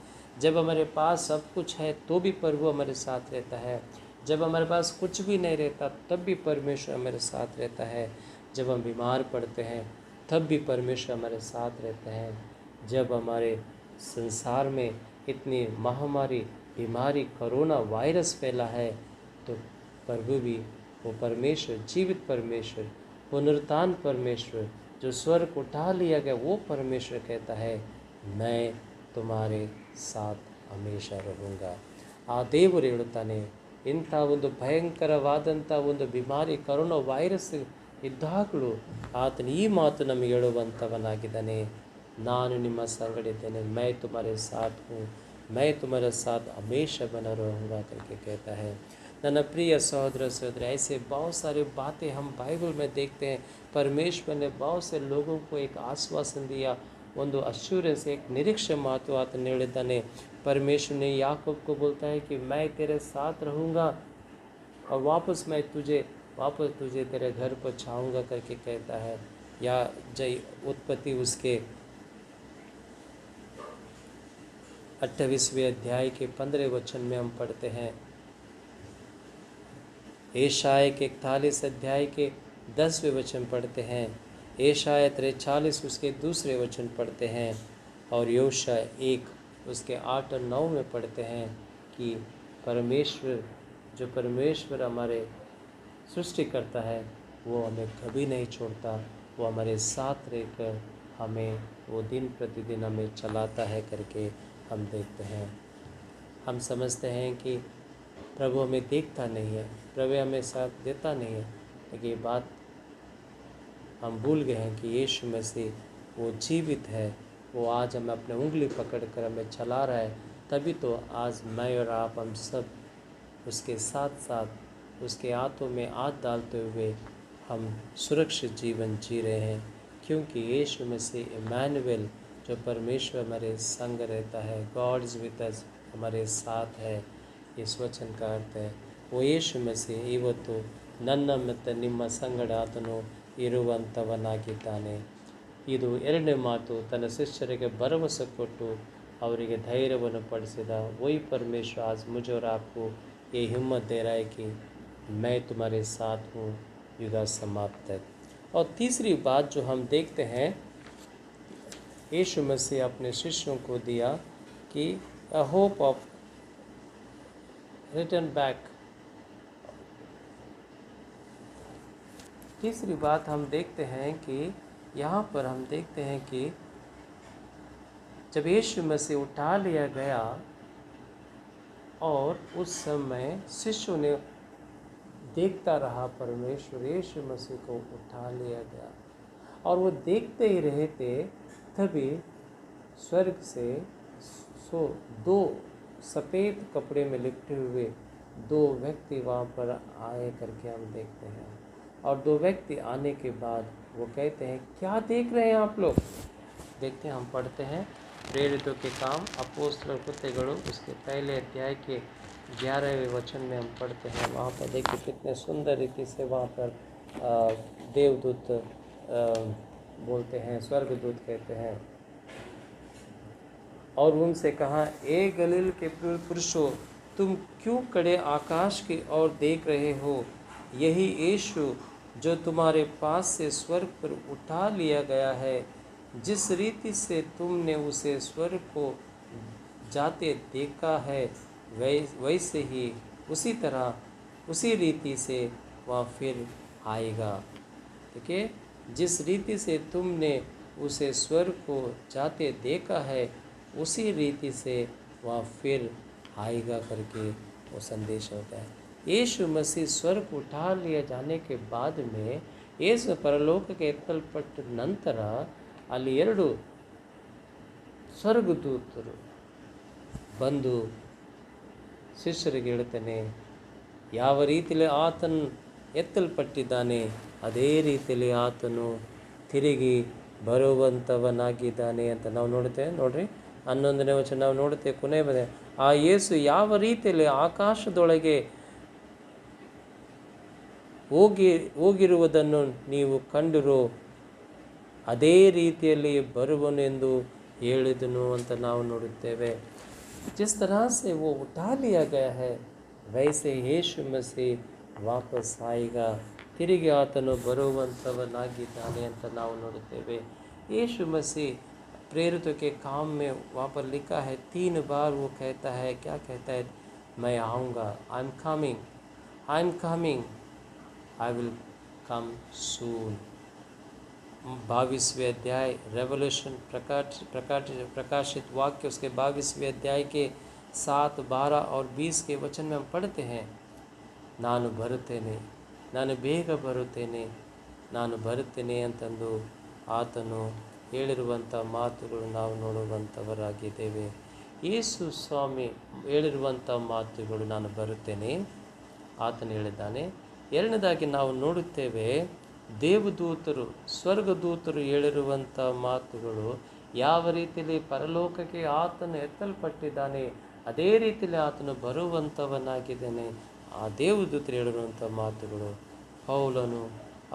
जब हमारे पास सब कुछ है तो भी प्रभु हमारे साथ रहता है. जब हमारे पास कुछ भी नहीं रहता तब भी परमेश्वर हमारे साथ रहता है. जब हम बीमार पड़ते हैं तब भी परमेश्वर हमारे साथ रहते हैं. जब हमारे संसार में इतनी महामारी, बीमारी, कोरोना वायरस फैला है, तो प्रभु भी, वो परमेश्वर, जीवित परमेश्वर, पुनरुत्थान परमेश्वर, जो स्वर्ग उठा लिया गया, वो परमेश्वर कहता है, मैं तुम्हारे साथ हमेशा रहूँगा. ಆ ದೇವರು ಹೇಳುತ್ತಾನೆ, ಇಂಥ ಒಂದು ಭಯಂಕರವಾದಂಥ ಒಂದು ಬಿಮಾರಿ, ಕರೋನಾ ವೈರಸ್ ಇದ್ದಾಗಲೂ ಆತನ ಈ ಮಾತು ನಮಗೆ ಹೇಳುವಂಥವನಾಗಿದ್ದಾನೆ, ನಾನು ನಿಮ್ಮ ಸಂಗಡಿದ್ದೇನೆ, मैं तुम्हारे साथ हूँ, मैं तुम्हारे साथ हमेशा बना रहूँगा करके कहता है. ನನ್ನ ಪ್ರಿಯ ಸಹೋದರ सहोदरी, ऐसे बहुत सारी बातें हम बाइबल में देखते हैं. परमेश्वर ने बहुत से लोगों को एक आश्वासन दिया, ಒಂದು ಅಶ್ಯೂರೆನ್ಸ್, एक ನಿರೀಕ್ಷೆ ಮಾತು ಆತನು ಹೇಳಿದ್ದಾನೆ. परमेश्वर ने याकूब को बोलता है कि मैं तेरे साथ रहूँगा और वापस तुझे तेरे घर पर छाऊँगा करके कहता है. या जय उत्पत्ति उसके 28वें अध्याय के 15 वचन में हम पढ़ते हैं। यशायाह के 41 अध्याय के 10वें वचन पढ़ते हैं। यशायाह 43 उसके दूसरे वचन पढ़ते हैं। और योशायाह 1 उसके 8 और 9 में पढ़ते हैं कि परमेश्वर हमारे सृष्टि करता है, वो हमें कभी नहीं छोड़ता, वो हमारे साथ रहकर हमें वो दिन प्रतिदिन हमें चलाता है करके हम देखते हैं। हम समझते हैं कि प्रभु हमें देखता नहीं है, प्रभु हमें साथ देता नहीं है, लेकिन ये बात हम भूल गए हैं कि यीशु मसीह वो जीवित है, वो आज हमें अपने उंगली पकड़कर हमें चला रहा है। तभी तो आज मैं और आप हम सब उसके साथ साथ उसके हाथों में हाथ डालते हुए हम सुरक्षित जीवन जी रहे हैं, क्योंकि यीशु मसीह इम्मानुएल जो परमेश्वर हमारे संग रहता है, गॉड इज़ विद अस, हमारे साथ है। इस वचन का अर्थ है वो यीशु मसीह ಇವತ್ತು ನನ್ನ ಮತ್ತು ನಿಮ್ಮ ಸಂಗಡ ಆತನು ಇರುವಂಥವನಾಗಿದ್ದಾನೆ। ಇದು ಎರಡನೇ ಮಾತು, ತನ್ನ ಶಿಷ್ಯರಿಗೆ ಭರವಸೆ ಕೊಟ್ಟು ಅವರಿಗೆ धैर्यವನ್ನು पಡಿಸಿದ। वही परमेश्वर आज मुझे और आपको ये हिम्मत दे रहा है कि मैं तुम्हारे साथ हूँ युग समाप्त तक। और तीसरी बात जो हम देखते हैं, यीशु मसीह अपने शिष्यों को दिया कि a hope of return back. तीसरी बात हम देखते हैं कि यहाँ पर हम देखते हैं कि जब यीशु मसीह उठा लिया गया और उस समय शिष्यों ने देखता रहा परमेश्वर यीशु मसीह को उठा लिया गया, और वो देखते ही रहे थे, तभी स्वर्ग से दो सफ़ेद कपड़े में लिपटे हुए दो व्यक्ति वहाँ पर आए करके हम देखते हैं। और दो व्यक्ति आने के बाद वो कहते हैं, क्या देख रहे हैं आप लोग? देखते हैं, हम पढ़ते हैं प्रेरितों के काम अपोस्तल कृत्यಗಳು उसके पहले अध्याय के 11वें वचन में हम पढ़ते हैं। वहाँ पर देखिए कितने सुंदर रीति से वहाँ पर देवदूत बोलते हैं, स्वर्गदूत कहते हैं, और उनसे कहा, ए गलील के पुरुषों, तुम क्यों खड़े आकाश की ओर देख रहे हो? यही यीशु जो तुम्हारे पास से स्वर्ग पर उठा लिया गया है, जिस रीति से तुमने उसे स्वर्ग को जाते देखा है, वैसे ही उसी तरह उसी रीति से वह फिर आएगा। देखिए, जिस रीति से तुमने उसे स्वर्ग को जाते देखा है, उसी रीति से वह फिर आएगा करके वो संदेश होता है। यीशु मसीह स्वर्ग उठा लिए जाने के बाद में ಯೇಸು ಪರಲೋಕಕ್ಕೆ ಎತ್ತಲ್ಪಟ್ಟ ನಂತರ ಅಲ್ಲಿ ಎರಡು ಸ್ವರ್ಗದೂತರು ಬಂದು ಶಿಷ್ಯರಿಗೆ ಹೇಳ್ತಾನೆ, ಯಾವ ರೀತಿಯಲ್ಲಿ ಆತನು ಎತ್ತಲ್ಪಟ್ಟಿದ್ದಾನೆ ಅದೇ ರೀತಿಯಲ್ಲಿ ಆತನು ತಿರುಗಿ ಬರುವಂಥವನಾಗಿದ್ದಾನೆ ಅಂತ ನಾವು ನೋಡ್ತೇವೆ। ನೋಡ್ರಿ 11ನೇ ವಚನ ನಾವು ನೋಡುತ್ತೇವೆ, ಕೊನೆ ಬಂದೆ, ಆ ಯೇಸು ಯಾವ ರೀತಿಯಲ್ಲಿ ಆಕಾಶದೊಳಗೆ ಹೋಗಿರುವುದನ್ನು ನೀವು ಕಂಡಿರೋ ಅದೇ ರೀತಿಯಲ್ಲಿ ಬರುವನು ಎಂದು ಹೇಳಿದನು ಅಂತ ನಾವು ನೋಡುತ್ತೇವೆ। जिस तरह से वो उठा लिया गया है, वैसे यीशु मसीह ವಾಪಸ್ ಆಯಿಗ, ತಿರುಗಿ ಆತನು ಬರುವಂಥವನಾಗಿದ್ದಾನೆ ಅಂತ ನಾವು ನೋಡುತ್ತೇವೆ। यीशु मसीह प्रेरितों के काम में वहाँ पर लिखा है 3 बार वो कहता है, क्या कहता है? मैं आऊँगा, I am coming, I will come soon. 22वें अध्याय रेवल्यूशन प्रकाशित वाक्य उसके 22वें अध्याय के 7, 12 और 20 के वचन में हम पढ़ते हैं, ನಾನು ಬರುತ್ತೇನೆ, ನಾನು ಬೇಗ ಬರುತ್ತೇನೆ, ನಾನು ಬರುತ್ತೇನೆ ಅಂತಂದು ಆತನು ಹೇಳಿರುವಂಥ ಮಾತುಗಳು ನಾವು ನೋಡುವಂಥವರಾಗಿದ್ದೇವೆ। ಯೇಸು ಸ್ವಾಮಿ ಹೇಳಿರುವಂಥ ಮಾತುಗಳು, ನಾನು ಬರುತ್ತೇನೆ ಆತನು ಹೇಳಿದ್ದಾನೆ। ಎರಡನೇದಾಗಿ ನಾವು ನೋಡುತ್ತೇವೆ, ದೇವದೂತರು ಸ್ವರ್ಗದೂತರು ಹೇಳಿರುವಂಥ ಮಾತುಗಳು, ಯಾವ ರೀತಿಯಲ್ಲಿ ಪರಲೋಕಕ್ಕೆ ಆತನು ಎತ್ತಲ್ಪಟ್ಟಿದ್ದಾನೆ ಅದೇ ರೀತಿಯಲ್ಲಿ ಆತನು ಬರುವಂಥವನಾಗಿದ್ದಾನೆ, ಆ ದೇವದೂತರು ಹೇಳಿರುವಂಥ ಮಾತುಗಳು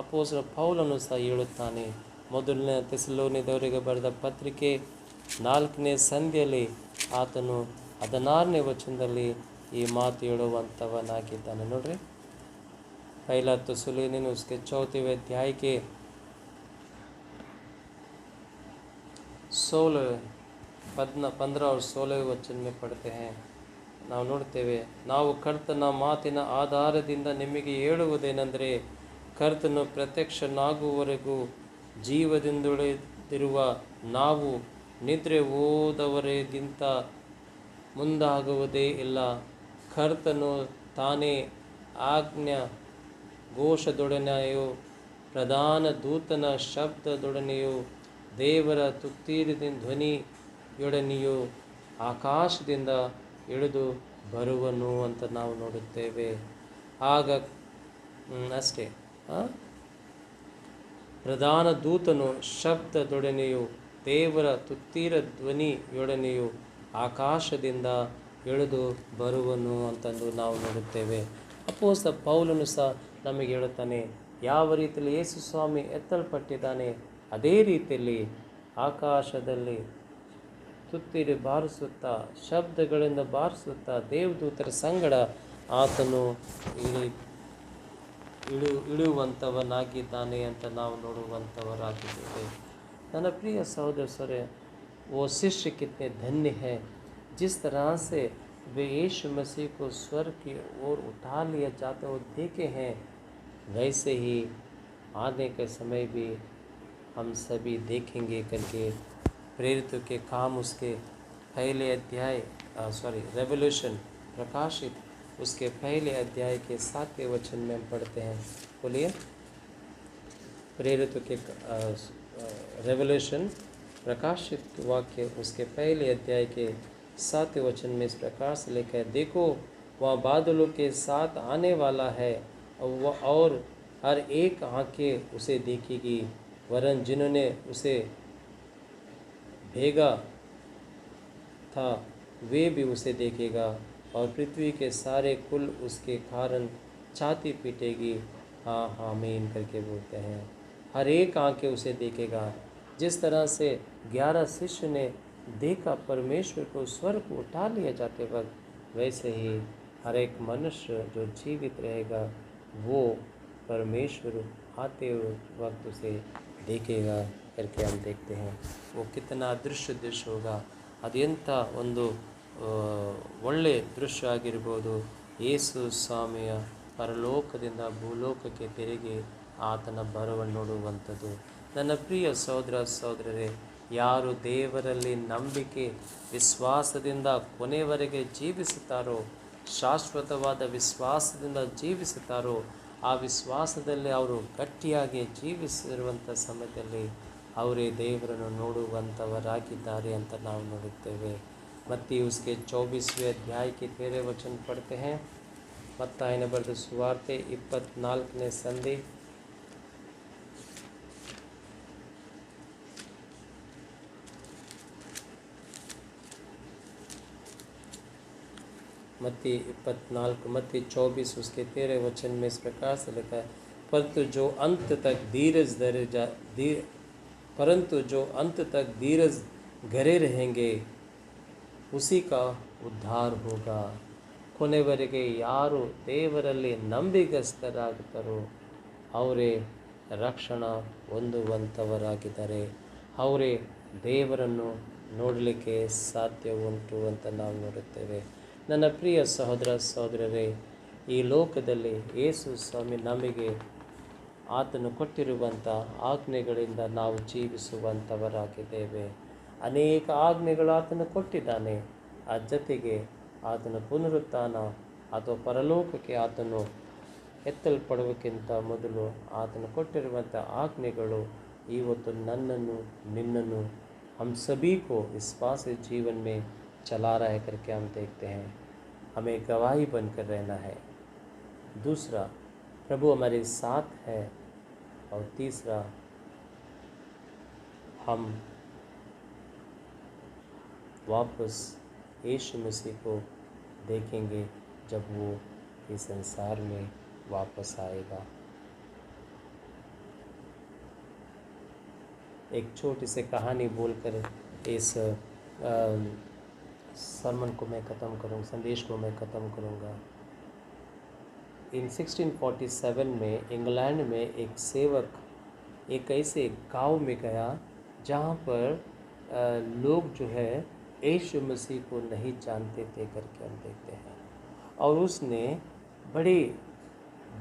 ಅಪೊಸ್ತಲ ಪೌಲನು ಸಹ ಹೇಳುತ್ತಾನೆ। ಮೊದಲನೇ ಥೆಸಲೋನಿಕದವರಿಗೆ ಬರೆದ ಪತ್ರಿಕೆ 4ನೇ ಸಂಧಿಯಲ್ಲಿ ಆತನು 16ನೇ ವಚನದಲ್ಲಿ ಈ ಮಾತು ಹೇಳುವಂಥವನಾಗಿದ್ದಾನೆ. ನೋಡ್ರಿ, पहला तस्सलुनीन उसके 4वें अध्याय के 15 और 16 वचन में पढ़ते हैं. ನಾವು ನೋಡ್ತೇವೆ, ನಾವು ಕರ್ತನ ಮಾತಿನ ಆಧಾರದಿಂದ ನಿಮಗೆ ಹೇಳುವುದೇನೆಂದರೆ, ಕರ್ತನು ಪ್ರತ್ಯಕ್ಷನಾಗುವವರೆಗೂ ಜೀವದಿಂದುಳಿದಿರುವ ನಾವು ನಿದ್ರೆ ಹೋದವರಿಗಿಂತ ಮುಂದಾಗುವುದೇ ಇಲ್ಲ. ಕರ್ತನು ತಾನೇ ಆಜ್ಞಾ ಘೋಷದೊಡನೆಯೂ ಪ್ರಧಾನ ದೂತನ ಶಬ್ದದೊಡನೆಯೂ ದೇವರ ತುತ್ತೂರಿನ ಧ್ವನಿಯೊಡನೆಯೂ ಆಕಾಶದಿಂದ ಇಳಿದು ಬರುವನು ಅಂತ ನಾವು ನೋಡುತ್ತೇವೆ. ಆಗ ಅಷ್ಟೇ, ಪ್ರಧಾನ ದೂತನು ಶಬ್ದದೊಡನೆಯೂ ದೇವರ ತುತ್ತೂರಿನ ಧ್ವನಿಯೊಡನೆಯೂ ಆಕಾಶದಿಂದ ಇಳಿದು ಬರುವನು ಅಂತಂದು ನಾವು ನೋಡುತ್ತೇವೆ. ಅಪೊಸ್ತಲ ಪೌಲನು ಸಹ ನಮಗೆ ಹೇಳುತ್ತಾನೆ, ಯಾವ ರೀತಿಯಲ್ಲಿ ಯೇಸು ಸ್ವಾಮಿ ಎತ್ತಲ್ಪಟ್ಟಿದ್ದಾನೆ ಅದೇ ರೀತಿಯಲ್ಲಿ ಆಕಾಶದಲ್ಲಿ ತುತ್ತೂರಿ ಬಾರಿಸುತ್ತಾ ಶಬ್ದಗಳಿಂದ ಬಾರಿಸುತ್ತಾ ದೇವದೂತರ ಸಂಗಡ ಆತನು ಇಳಿಯುವಂಥವನಾಗಿದ್ದಾನೆ ಅಂತ ನಾವು ನೋಡುವಂಥವರಾಗಿದ್ದೇವೆ. ನನ್ನ ಪ್ರಿಯ ಸಹೋದರ ಸಹೋದರಿಯರೇ, वो शिष्य कितने धन्य है जिस तरह से वे यीशु मसीह को स्वर्ग की ओर उठा लिया जाते हुए देखे हैं, वैसे ही आने के समय भी हम सभी देखेंगे करके प्रेरितों के काम उसके पहले अध्याय रेवल्यूशन प्रकाशित उसके पहले अध्याय के 7वें वचन में हम पढ़ते हैं. बोलिए, प्रेरितों के रेवल्यूशन प्रकाशित वाक्य उसके पहले अध्याय के 7वें वचन में इस प्रकार से लिखा है, देखो वह बादलों के साथ आने वाला है और हर एक आँखें उसे देखेगी, वरन जिन्होंने उसे भेजा था वे भी उसे देखेगा, और पृथ्वी के सारे कुल उसके कारण छाती पीटेगी. हाँ आमीन करके बोलते हैं. हर एक आँखें उसे देखेगा. जिस तरह से 11 शिष्य ने देखा परमेश्वर को स्वर्ग को उठा लिया जाते वक्त, वैसे ही हर एक मनुष्य जो जीवित रहेगा वो परमेश्वर आते वक्त उसे देखेगा करके हम देखते हैं. वो कितना दृश्य होगा. ಅದೆಂಥ ಒಂದು ಒಳ್ಳೆಯ ದೃಶ್ಯ ಆಗಿರ್ಬೋದು. ಯೇಸು ಸ್ವಾಮಿಯ ಪರಲೋಕದಿಂದ ಭೂಲೋಕಕ್ಕೆ ತಿರುಗಿ ಆತನ ಬರವನ್ನು ನೋಡುವಂಥದ್ದು. ನನ್ನ ಪ್ರಿಯ ಸಹೋದರ ಸಹೋದರರೇ, ಯಾರು ದೇವರಲ್ಲಿ ನಂಬಿಕೆ ವಿಶ್ವಾಸದಿಂದ ಕೊನೆಯವರೆಗೆ ಜೀವಿಸುತ್ತಾರೋ, ಶಾಶ್ವತವಾದ ವಿಶ್ವಾಸದಿಂದ ಜೀವಿಸುತ್ತಾರೋ, ಆ ವಿಶ್ವಾಸದಲ್ಲಿ ಅವರು ಗಟ್ಟಿಯಾಗಿ ಜೀವಿಸಿರುವಂಥ ಸಮಯದಲ್ಲಿ ಅವರೇ ದೇವರನ್ನು ನೋಡುವಂಥವರಾಗಿದ್ದಾರೆ ಅಂತ ನಾವು ನೋಡುತ್ತೇವೆ. मत्ती उसके 24वें अध्याय के 13 वचन पढ़ते हैं. मत्तायನ ಬರೆದ ಸುವಾರ್ತೆ 24ನೇ ಸಂಧಿ मत्ती 24 उसके 13 वचन में इस प्रकार से लिखा है, परंतु जो अंत तक धीरज धरे रहेंगे उसी का उद्धार होगा. ಕೊನೆವರೆಗೆ ಯಾರು ದೇವರಲ್ಲಿ ನಂಬಿಗಸ್ತರಾಗುತ್ತಾರೋ ಅವರೇ ರಕ್ಷಣಾ ಹೊಂದುವಂಥವರಾಗಿದ್ದಾರೆ. ಅವರೇ ದೇವರನ್ನು ನೋಡಲಿಕ್ಕೆ ಸಾಧ್ಯ ಉಂಟು ಅಂತ ನಾವು ನೋಡುತ್ತೇವೆ. ನನ್ನ ಪ್ರಿಯ ಸಹೋದರ ಸಹೋದರರೇ, ಈ ಲೋಕದಲ್ಲಿ ಯೇಸು ಸ್ವಾಮಿ ನಮಗೆ ಆತನು ಕೊಟ್ಟಿರುವಂಥ ಆಜ್ಞೆಗಳಿಂದ ನಾವು ಜೀವಿಸುವಂಥವರಾಗಿದ್ದೇವೆ. ಅನೇಕ ಆಜ್ಞೆಗಳು ಆತನು ಕೊಟ್ಟಿದ್ದಾನೆ. ಆ ಜೊತೆಗೆ ಆತನ ಪುನರುತ್ಥಾನ ಅಥವಾ ಪರಲೋಕಕ್ಕೆ ಆತನು ಎತ್ತಲ್ಪಡುವುದಕ್ಕಿಂತ ಮೊದಲು ಆತನು ಕೊಟ್ಟಿರುವಂಥ ಆಜ್ಞೆಗಳು ಇವತ್ತು ನನ್ನನ್ನು ನಿನ್ನನ್ನು हम सभी को विश्वास जीवन में चला रहा है करके हम देखते हैं. हमें गवाही बनकर रहना है. दूसरा, प्रभु हमारे साथ है. और तीसरा, हम वापस यीशु मसीह को देखेंगे जब वो इस संसार में वापस आएगा. एक छोटी सी कहानी बोलकर इस सरमन को मैं ख़त्म करूँगा, संदेश को मैं ख़त्म करूँगा। इन 1647 में इंग्लैंड में एक सेवक एक ऐसे गांव में गया जहाँ पर लोग जो है यीशु मसीह को नहीं जानते थे करके हम देखते हैं। और उसने बड़े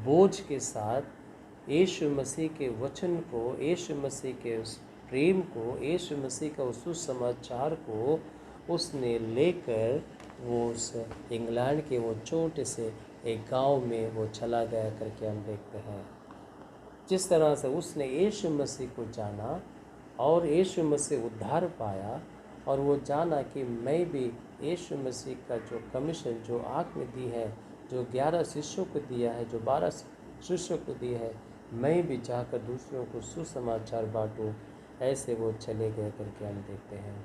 बोझ के साथ यीशु मसीह के वचन को, यीशु मसीह के उस प्रेम को, यीशु मसीह का उस सुसमाचार को उसने लेकर वो उस इंग्लैंड के वो छोटे से एक गांव में वो चला गया करके हम देखते हैं। जिस तरह से उसने यीशु मसीह को जाना और यीशु मसीह उद्धार पाया और वो जाना कि मैं भी यीशु मसीह का जो कमीशन जो आज्ञा दी है, जो 11 शिष्यों को दिया है, जो 12 शिष्यों को दी है, मैं भी जाकर दूसरों को सुसमाचार बांटूं, ऐसे वो चले गए करके हम देखते हैं।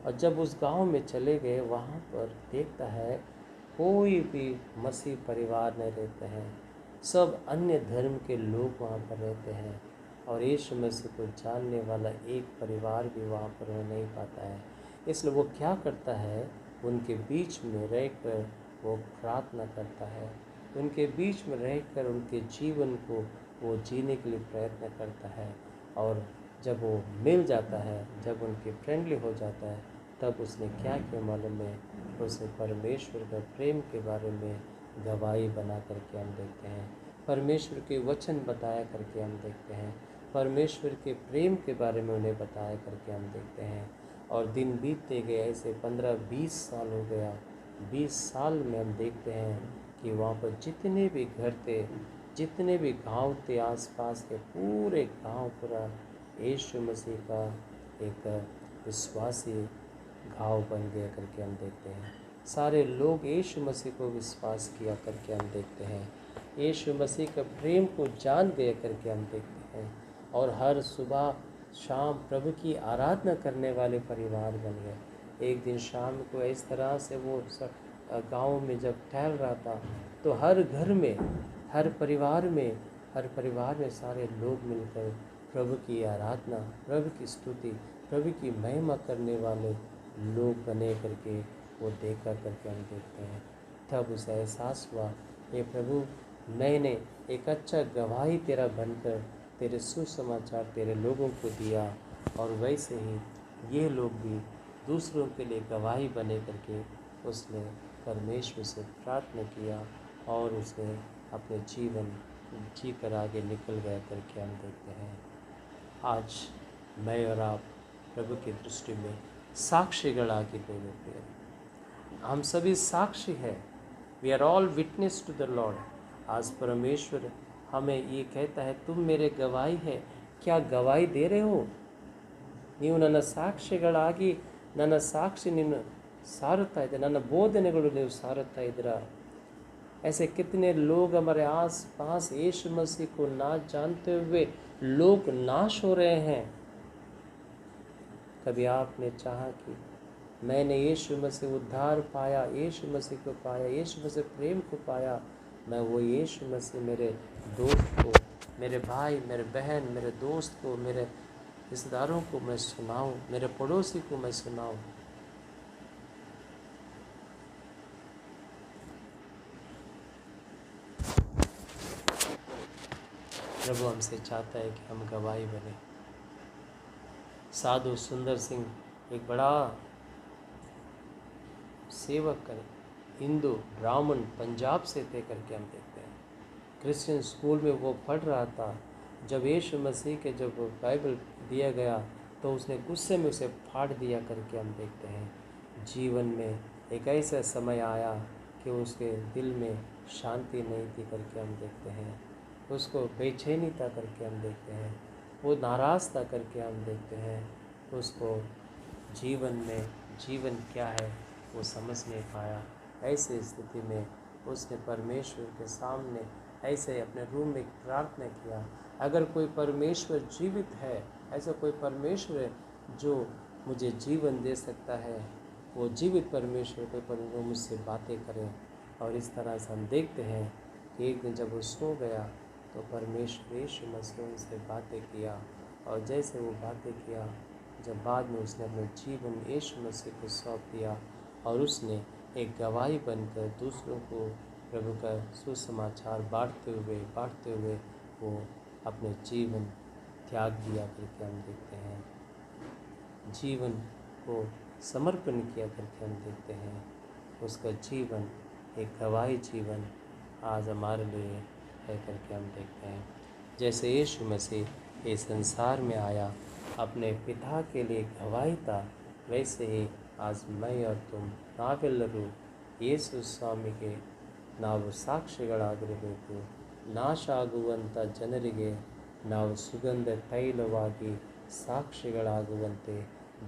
और जब उस गांव में चले गए, वहाँ पर देखता है कोई भी मसीह परिवार नहीं रहते हैं, सब अन्य धर्म के लोग वहाँ पर रहते हैं और यीशु मसीह को जानने वाला एक परिवार भी वहाँ पर हो नहीं पाता है। इसलिए वो क्या करता है, उनके बीच में रहकर वो प्रार्थना करता है, उनके बीच में रहकर उनके जीवन को वो जीने के लिए प्रयत्न करता है। और जब वो मिल जाता है, जब उनके फ्रेंडली हो जाता है, तब उसने क्या किया मालूम है, उसे परमेश्वर का प्रेम के बारे में गवाही बना करके हम देखते हैं, परमेश्वर के वचन बताया करके हम देखते हैं, परमेश्वर के प्रेम के बारे में उन्हें बताया करके हम देखते हैं। और दिन बीतते गए, ऐसे 15-20 साल हो गया। 20 साल में हम देखते हैं कि वहाँ पर जितने भी घर थे, जितने भी गांव थे आसपास के, पूरे गांव पूरा यीशु मसीह का एक विश्वासी गांव बन गया करके हम देखते हैं। सारे लोग यीशु मसीह को विश्वास किया करके हम देखते हैं, यीशु मसीह का प्रेम को जान गया करके हम देखते हैं। और हर सुबह शाम प्रभु की आराधना करने वाले परिवार बन गए। एक दिन शाम को इस तरह से वो गांव में जब टहल रहा था, तो हर घर में, हर परिवार में सारे लोग मिलकर प्रभु की आराधना, प्रभु की स्तुति, प्रभु की महिमा करने वाले लोग बने करके वो देखा करके हम देखते हैं। तब उसे एहसास हुआ, ये प्रभु, मैंने एक अच्छा गवाही तेरा बनकर तेरे सुसमाचार तेरे लोगों को दिया, और वैसे ही ये लोग भी दूसरों के लिए गवाही बने करके उसने परमेश्वर से प्रार्थना किया और उसने अपने जीवन जी कर आगे निकल गया करके हम देखते हैं। आज मैं और आप प्रभु की दृष्टि में साक्षीगण आगे दे देते हैं। हम सभी साक्षी हैं। We are all witness to the Lord. आज परमेश्वर हमें ये कहता है, तुम मेरे गवाही है। क्या गवाही दे रहे हो? ನೀವು ನನ್ನ ಸಾಕ್ಷಿಗಳಾಗಿ ನನ್ನ ಸಾಕ್ಷಿ ನೀನು ಸಾರುತ್ತಾ ಇದ್ದೀರಾ, ನನ್ನ ಬೋಧನೆಗಳು ನೀವು ಸಾರುತ್ತಾ ಇದ್ದೀರಾ? ऐसे कितने लोग हमारे आस पास यीशु मसीह को ना जानते हुए लोग नाश हो रहे हैं। कभी आपने चाहा कि मैंने यीशु मसीह उद्धार पाया, यीशु मसीह को पाया, यीशु मसीह प्रेम को पाया, मैं वो यीशु मसीह मेरे दोस्त को, मेरे भाई, मेरे बहन, मेरे दोस्त को, मेरे रिश्तेदारों को मैं सुनाऊं, मेरे पड़ोसी को मैं सुनाऊं? प्रभु हमसे चाहता है कि हम गवाही बने। साधु सुंदर सिंह एक बड़ा सेवक करें, हिंदू ब्राह्मण पंजाब से थे करके हम देखते हैं। क्रिश्चियन स्कूल में वो पढ़ रहा था। जब यीशु मसीह के जब बाइबल दिया गया तो उसने गुस्से में उसे फाड़ दिया करके हम देखते हैं। जीवन में एक ऐसा समय आया कि उसके दिल में शांति नहीं थी करके हम देखते हैं। उसको बेचैनी था करके हम देखते हैं। वो नाराज़ था करके हम देखते हैं। उसको जीवन में जीवन क्या है वो समझ नहीं पाया। ऐसी स्थिति में उसने परमेश्वर के सामने ऐसे अपने रूम में प्रार्थना किया, अगर कोई परमेश्वर जीवित है, ऐसा कोई परमेश्वर है जो मुझे जीवन दे सकता है, वो जीवित परमेश्वर को वो मुझसे बातें करें। और इस तरह से हम देखते हैं कि एक दिन जब वो सो गया तो परमेश्वर यीशु मसीह उनसे बातें किया। और जैसे वो बातें किया, जब बाद में उसने अपना जीवन यीशु मसीह को सौंप दिया और उसने एक गवाही बनकर दूसरों को प्रभु का सुसमाचार बांटते हुए वो अपने जीवन त्याग दिया करके हम देखते हैं, जीवन को समर्पण किया करके हम देखते हैं। उसका जीवन एक गवाही जीवन आज हमारे लिए है करके हम देखते हैं। जैसे यीशु मसीह इस संसार में आया, अपने पिता के लिए गवाही था, वैसे ही आज मैं और तुम ನಾವೆಲ್ಲರೂ ಯೇಸು ಸ್ವಾಮಿಗೆ ನಾವು ಸಾಕ್ಷಿಗಳಾಗಿರಬೇಕು. ನಾಶ ಆಗುವಂಥ ಜನರಿಗೆ ನಾವು ಸುಗಂಧ ತೈಲವಾಗಿ ಸಾಕ್ಷಿಗಳಾಗುವಂತೆ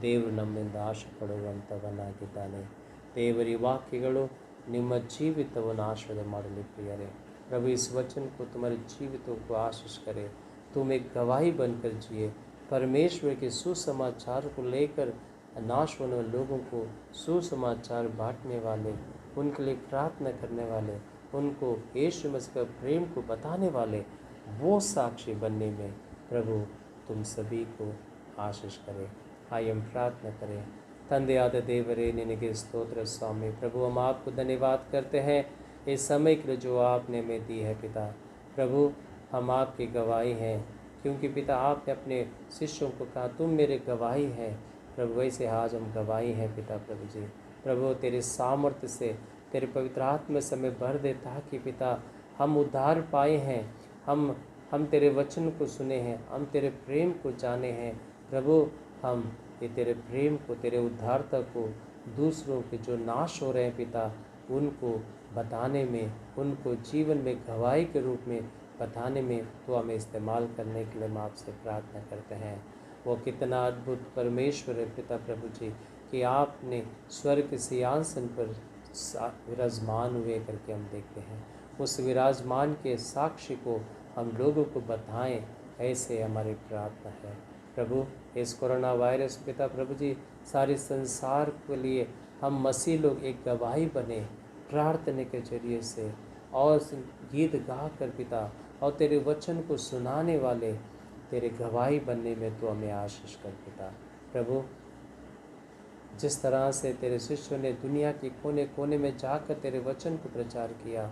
ದೇವರು ನಮ್ಮಿಂದ ಆಶೆ ಪಡುವಂಥವನಾಗಿದ್ದಾನೆ. ದೇವರ ವಾಕ್ಯಗಳು ನಿಮ್ಮ ಜೀವಿತವನ್ನು ಆಶೀರ್ವಾದ ಮಾಡಲಿ प्रियरे। प्रभु इस वचन को तुम्हारे जीवितों को आशीष करे। तुम एक गवाही बनकर जिए, परमेश्वर के सुसमाचार को लेकर नाश होने वाले लोगों को सुसमाचार बांटने वाले, उनके लिए प्रार्थना करने वाले, उनको यीशु मसीह का प्रेम को बताने वाले, वो साक्षी बनने में प्रभु तुम सभी को आशीष करे। आइए हम प्रार्थना करें। ತಂದೆಯಾದ ದೇವರೇ, ನಿನಗೆ ಸ್ತೋತ್ರ स्वामी। प्रभु हम आपको धन्यवाद करते हैं इस समय के लिए जो आपने हमें दी है पिता। प्रभु हम आपकी गवाही हैं, क्योंकि पिता आपने अपने शिष्यों को कहा तुम मेरे गवाही हैं। प्रभु वैसे आज हम गवाही हैं पिता। प्रभु जी, प्रभु तेरे सामर्थ्य से, तेरे पवित्र आत्मा से हमें भर दे, ताकि पिता हम उद्धार पाए हैं, हम तेरे वचन को सुने हैं, हम तेरे प्रेम को जाने हैं। प्रभु हम ये तेरे प्रेम को, तेरे उद्धारता को दूसरों के जो नाश हो रहे हैं पिता, उनको बताने में, उनको जीवन में गवाही के रूप में बताने में तो हमें इस्तेमाल करने के लिए हम आपसे प्रार्थना करते हैं। वो कितना अद्भुत परमेश्वर है पिता प्रभु जी, कि आपने स्वर्ग के सिंहासन पर विराजमान हुए करके हम देखते हैं। उस विराजमान के साक्षी को हम लोगों को बताएं, ऐसे हमारी प्रार्थना है। प्रभु इस कोरोना वायरस पिता प्रभु जी, सारे संसार के लिए हम मसीह लोग एक गवाही बने प्रार्थना के जरिए से, और गीत गा कर पिता, और तेरे वचन को सुनाने वाले तेरे गवाही बनने में तो हमें आशीष कर पिता। प्रभु जिस तरह से तेरे शिष्यों ने दुनिया के कोने कोने में जाकर तेरे वचन को प्रचार किया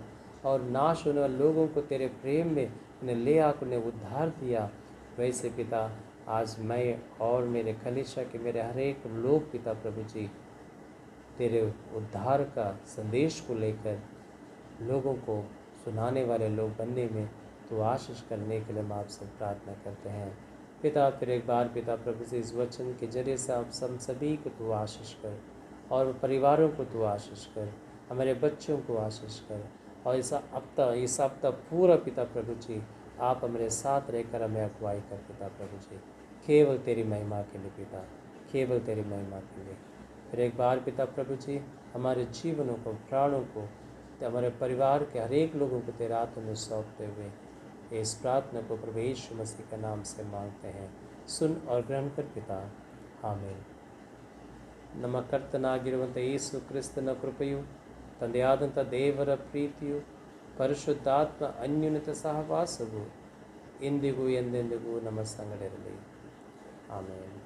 और नाश होने वाले लोगों को तेरे प्रेम में उन्हें ले आकर उन्हें उद्धार दिया, वैसे पिता आज मैं और मेरे कलीसिया के मेरे हर एक लोग पिता प्रभु जी, तेरे उद्धार का संदेश को लेकर लोगों को सुनाने वाले लोग बनने में तो आशीष करने के लिए हम आपसे प्रार्थना करते हैं पिता। फिर एक बार पिता प्रभु से इस वचन के जरिए से आप सभी को तो आशीष कर, और परिवारों को तो आशीष कर, हमारे बच्चों को आशीष कर, और इस हफ्ता पूरा पिता प्रभु जी आप हमारे साथ रहकर हमें अगुवाई कर पिता प्रभु जी, केवल तेरी महिमा के लिए पिता, केवल तेरी महिमा के लिए। फिर एक बार पिता प्रभु जी हमारे जीवनों को, प्राणों को, हमारे परिवार के हर एक लोगों को तेरे हाथों में सौंपते हुए इस प्रार्थना को प्रभु यीशु मसीह के नाम से मांगते हैं। सुन और ग्रहण कर पिता, ಆಮೆನ್। ನಮ್ಮ ಕರ್ತನಾಗಿರುವಂಥ ಯೇಸು ಕ್ರಿಸ್ತನ ಕೃಪೆಯು, ತಂದೆಯಾದಂಥ ದೇವರ ಪ್ರೀತಿಯು, ಪರಿಶುದ್ಧಾತ್ಮ ಅನ್ಯೋನ್ಯತ ಸಹವಾಸವು ಇಂದಿಗೂ ಎಂದೆಂದಿಗೂ ನಮ್ಮ ಸಂಗಡ ಇರಲಿ। ಆಮೆನ್।